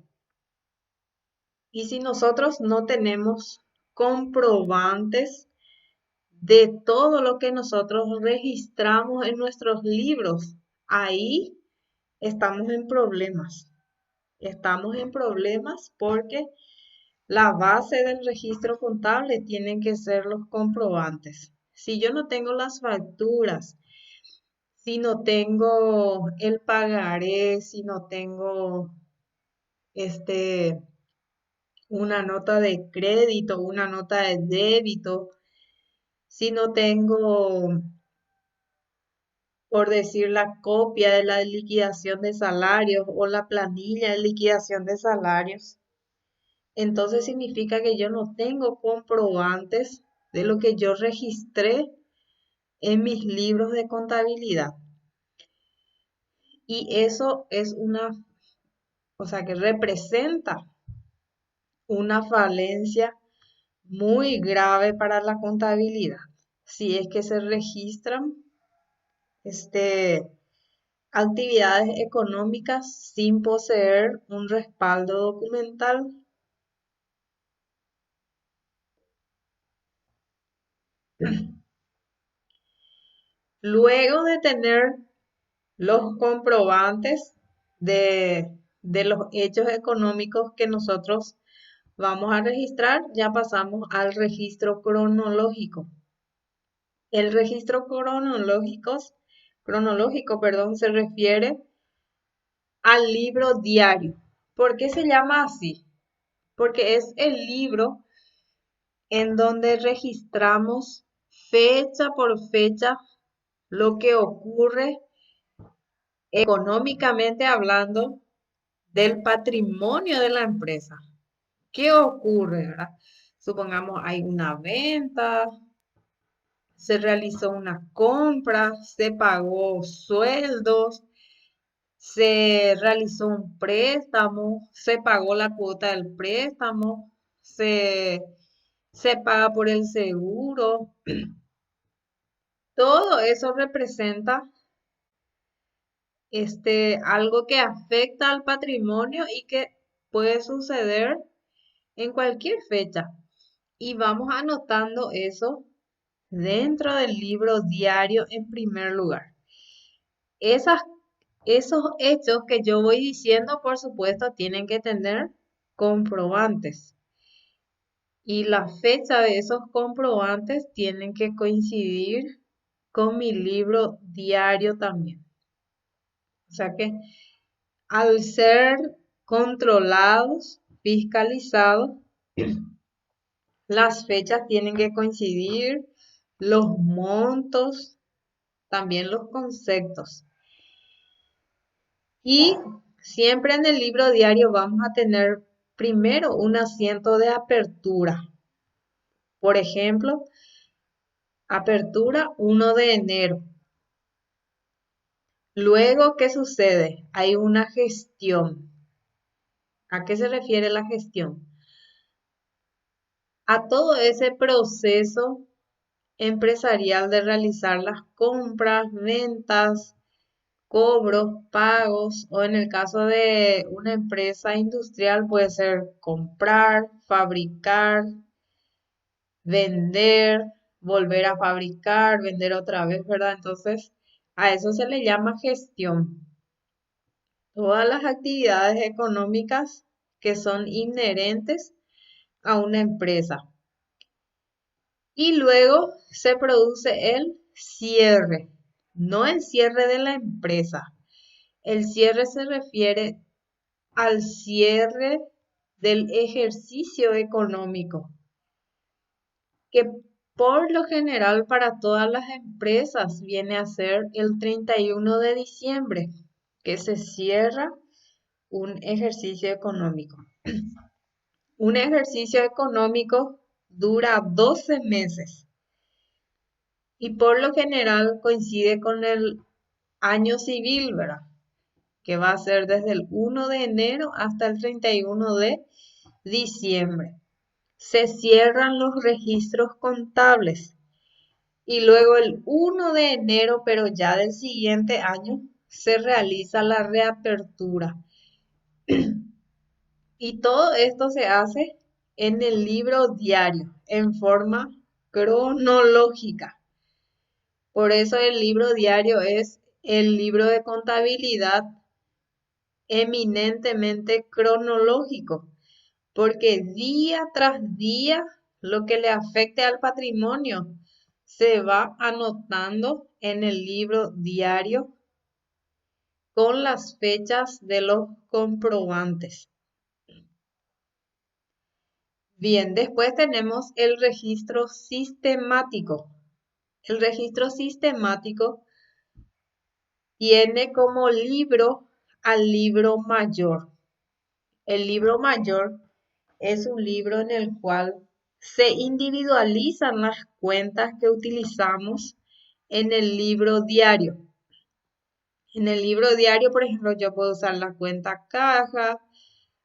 Y si nosotros no tenemos comprobantes de todo lo que nosotros registramos en nuestros libros, ahí estamos en problemas. Estamos en problemas porque la base del registro contable tienen que ser los comprobantes. Si yo no tengo las facturas, si no tengo el pagaré, si no tengo este una nota de crédito, una nota de débito, si no tengo, por decir, la copia de la liquidación de salarios o la planilla de liquidación de salarios, entonces significa que yo no tengo comprobantes de lo que yo registré en mis libros de contabilidad. Y eso es o sea, que representa una falencia muy grave para la contabilidad. Si es que se registran este, actividades económicas sin poseer un respaldo documental. Luego de tener los comprobantes de los hechos económicos que nosotros vamos a registrar, ya pasamos al registro cronológico. El registro cronológico, perdón, se refiere al libro diario. ¿Por qué se llama así? Porque es el libro en donde registramos fecha por fecha lo que ocurre económicamente hablando del patrimonio de la empresa. ¿Qué ocurre, verdad? Supongamos hay una venta, se realizó una compra, se pagó sueldos, se realizó un préstamo, se pagó la cuota del préstamo, se, se paga por el seguro. Todo eso representa algo que afecta al patrimonio y que puede suceder en cualquier fecha. Y vamos anotando eso dentro del libro diario en primer lugar. Esas, esos hechos que yo voy diciendo, por supuesto, tienen que tener comprobantes. Y la fecha de esos comprobantes tienen que coincidir con mi libro diario también. O sea que al ser controlados, fiscalizados, las fechas tienen que coincidir, los montos, también los conceptos. Y siempre en el libro diario vamos a tener primero un asiento de apertura. Por ejemplo, apertura 1 de enero. Luego, ¿qué sucede? Hay una gestión. ¿A qué se refiere la gestión? A todo ese proceso empresarial de realizar las compras, ventas, cobros, pagos, o en el caso de una empresa industrial puede ser comprar, fabricar, vender, volver a fabricar, vender otra vez, ¿verdad? Entonces, a eso se le llama gestión. todas las actividades económicas que son inherentes a una empresa. Y luego se produce el cierre, no el cierre de la empresa. El cierre se refiere al cierre del ejercicio económico, que por lo general para todas las empresas viene a ser el 31 de diciembre, que se cierra un ejercicio económico. Un ejercicio económico dura 12 meses y por lo general coincide con el año civil, ¿verdad? Que va a ser desde el 1 de enero hasta el 31 de diciembre. Se cierran los registros contables y luego el 1 de enero, pero ya del siguiente año, se realiza la reapertura. Y todo esto se hace en el libro diario, en forma cronológica. Por eso el libro diario es el libro de contabilidad eminentemente cronológico, porque día tras día lo que le afecte al patrimonio se va anotando en el libro diario con las fechas de los comprobantes. Bien, después tenemos el registro sistemático. El registro sistemático tiene como libro al libro mayor. El libro mayor es un libro en el cual se individualizan las cuentas que utilizamos en el libro diario. En el libro diario, por ejemplo, yo puedo usar la cuenta caja,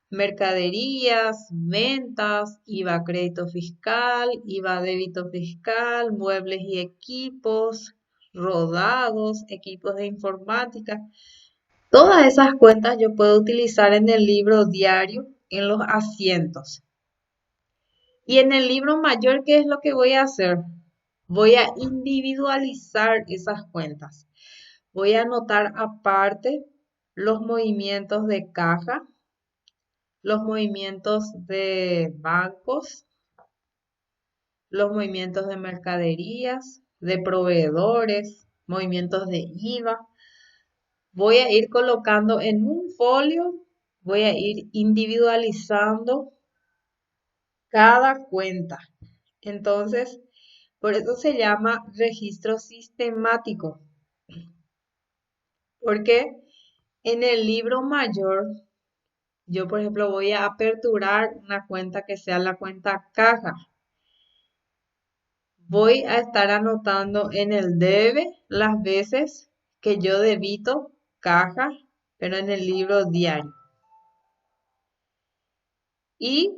mercaderías, ventas, IVA crédito fiscal, IVA débito fiscal, muebles y equipos, rodados, equipos de informática. Todas esas cuentas yo puedo utilizar en el libro diario, en los asientos. Y en el libro mayor, ¿qué es lo que voy a hacer? Voy a individualizar esas cuentas. Voy a anotar aparte los movimientos de caja, los movimientos de bancos, los movimientos de mercaderías, de proveedores, movimientos de IVA. Voy a ir colocando en un folio, voy a ir individualizando cada cuenta. Entonces, por eso se llama registro sistemático, porque en el libro mayor, yo por ejemplo voy a aperturar una cuenta que sea la cuenta caja. Voy a estar anotando en el debe las veces que yo debito caja, pero en el libro diario. Y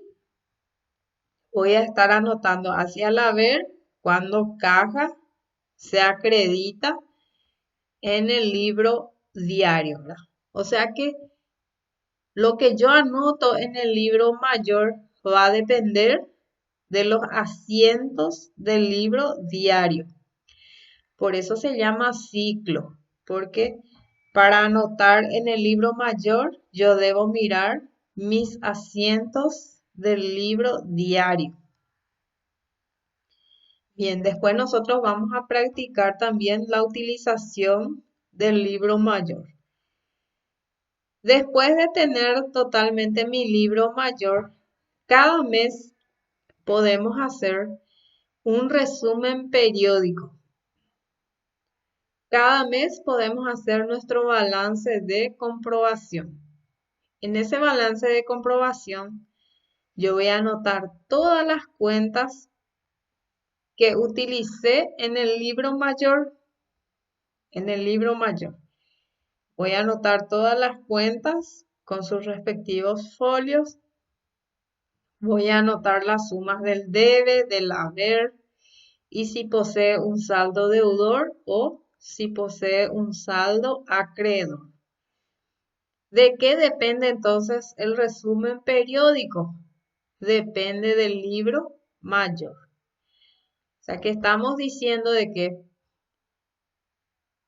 voy a estar anotando hacia el haber cuando caja se acredita en el libro diario, ¿verdad? O sea que lo que yo anoto en el libro mayor va a depender de los asientos del libro diario. Por eso se llama ciclo, porque para anotar en el libro mayor yo debo mirar mis asientos del libro diario. Bien, después nosotros vamos a practicar también la utilización del libro mayor. Después de tener totalmente mi libro mayor, cada mes podemos hacer un resumen periódico. Cada mes podemos hacer nuestro balance de comprobación. En ese balance de comprobación, yo voy a anotar todas las cuentas que utilicé en el libro mayor. En el libro mayor. Voy a anotar todas las cuentas con sus respectivos folios. Voy a anotar las sumas del debe, del haber y si posee un saldo deudor o si posee un saldo acreedor. ¿De qué depende entonces el resumen periódico? Depende del libro mayor. O sea que estamos diciendo de que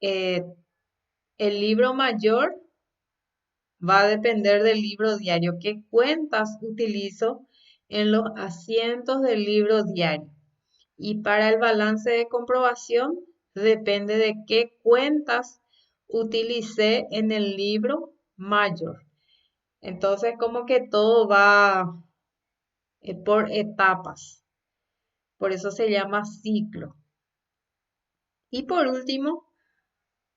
eh, el libro mayor va a depender del libro diario. ¿Qué cuentas utilizo en los asientos del libro diario? Y para el balance de comprobación, depende de qué cuentas utilicé en el libro mayor. Entonces, como que todo va por etapas. Por eso se llama ciclo. Y por último,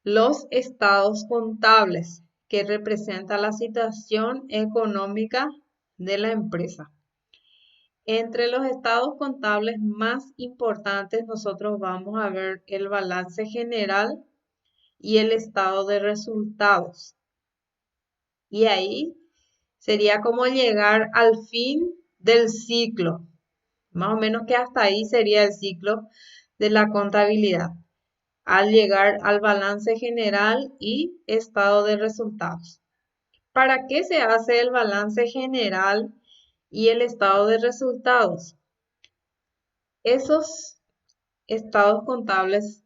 los estados contables, que representan la situación económica de la empresa. Entre los estados contables más importantes, nosotros vamos a ver el balance general y el estado de resultados. Y ahí sería como llegar al fin del ciclo. Más o menos que hasta ahí sería el ciclo de la contabilidad, al llegar al balance general y estado de resultados. ¿Para qué se hace el balance general y el estado de resultados? Esos estados contables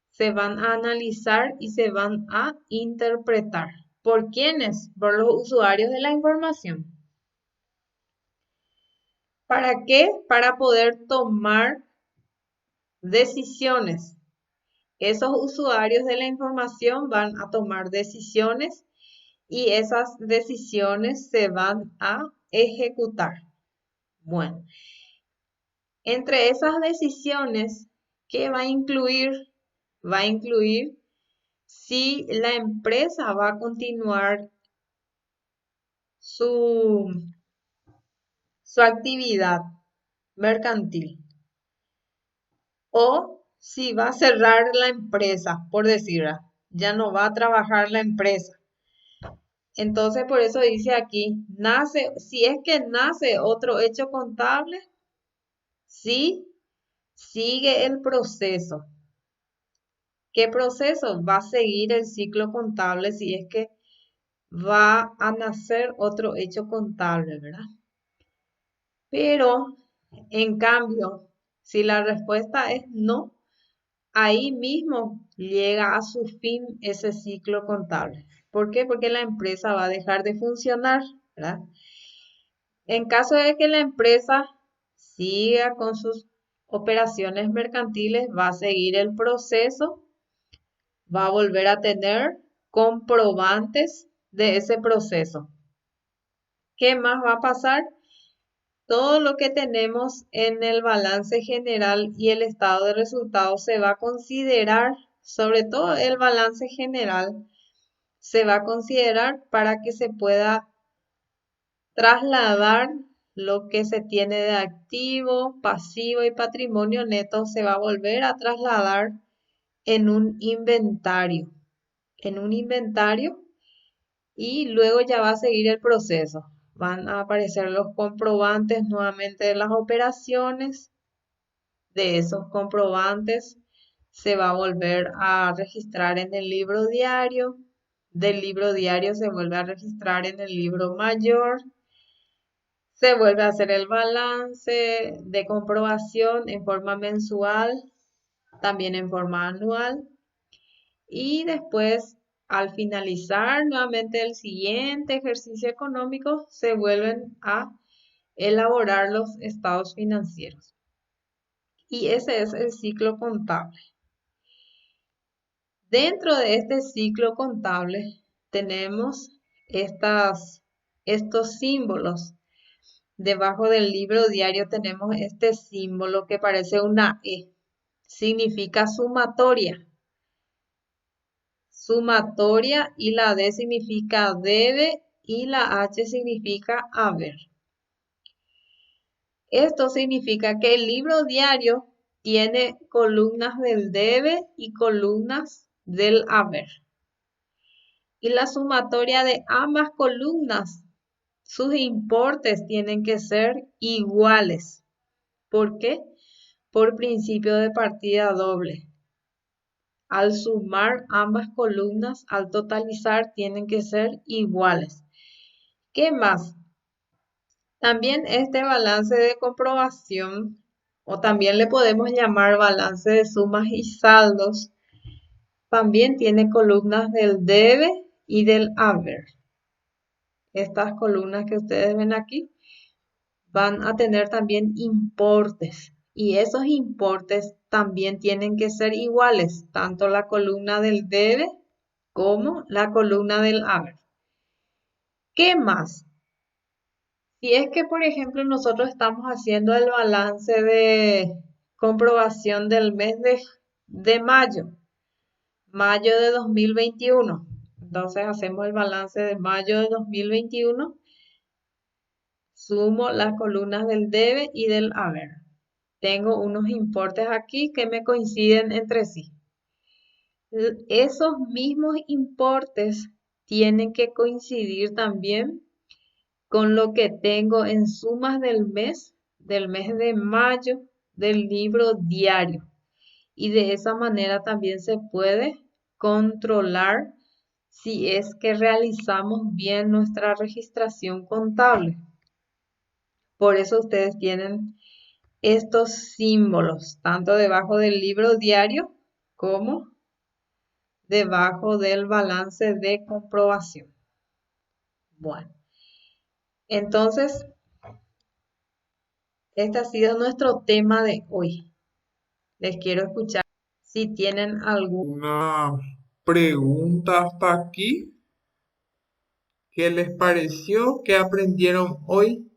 se van a analizar y se van a interpretar. ¿Por quiénes? Por los usuarios de la información. ¿Para qué? Para poder tomar decisiones. Esos usuarios de la información van a tomar decisiones y esas decisiones se van a ejecutar. Bueno, entre esas decisiones, ¿qué va a incluir? Va a incluir si la empresa va a continuar su actividad mercantil o si va a cerrar la empresa, por decirlo, ya no va a trabajar la empresa. Entonces, por eso dice aquí, si es que nace otro hecho contable, sí, sigue el proceso. ¿Qué proceso? Va a seguir el ciclo contable si es que va a nacer otro hecho contable, ¿verdad? Pero, en cambio, si la respuesta es no, ahí mismo llega a su fin ese ciclo contable. ¿Por qué? Porque la empresa va a dejar de funcionar, ¿verdad? En caso de que la empresa siga con sus operaciones mercantiles, va a seguir el proceso, va a volver a tener comprobantes de ese proceso. ¿Qué más va a pasar? Todo lo que tenemos en el balance general y el estado de resultados se va a considerar, sobre todo el balance general, se va a considerar para que se pueda trasladar lo que se tiene de activo, pasivo y patrimonio neto, se va a volver a trasladar en un inventario. En un inventario y luego ya va a seguir el proceso. Van a aparecer los comprobantes nuevamente de las operaciones. De esos comprobantes se va a volver a registrar en el libro diario. Del libro diario se vuelve a registrar en el libro mayor. Se vuelve a hacer el balance de comprobación en forma mensual, también en forma anual. Y después, al finalizar nuevamente el siguiente ejercicio económico, se vuelven a elaborar los estados financieros. Y ese es el ciclo contable. Dentro de este ciclo contable tenemos estos símbolos. Debajo del libro diario tenemos este símbolo que parece una E. Significa sumatoria. Sumatoria y la D significa debe y la H significa haber. Esto significa que el libro diario tiene columnas del debe y columnas del haber. Y la sumatoria de ambas columnas, sus importes tienen que ser iguales. ¿Por qué? Por principio de partida doble. Al sumar ambas columnas, al totalizar, tienen que ser iguales. ¿Qué más? También este balance de comprobación, o también le podemos llamar balance de sumas y saldos, también tiene columnas del debe y del haber. estas columnas que ustedes ven aquí, van a tener también importes. Y esos importes también tienen que ser iguales, tanto la columna del debe como la columna del haber. ¿Qué más? Si es que, por ejemplo, nosotros estamos haciendo el balance de comprobación del mes de mayo de 2021. Entonces hacemos el balance de mayo de 2021, sumo las columnas del debe y del haber. Tengo unos importes aquí que me coinciden entre sí. Esos mismos importes tienen que coincidir también con lo que tengo en sumas del mes de mayo, del libro diario. Y de esa manera también se puede controlar si es que realizamos bien nuestra registración contable. Por eso ustedes tienen estos símbolos, tanto debajo del libro diario como debajo del balance de comprobación. Bueno, entonces, este ha sido nuestro tema de hoy. Les quiero escuchar si tienen algún... Una pregunta hasta aquí. ¿Qué les pareció? ¿Qué aprendieron hoy?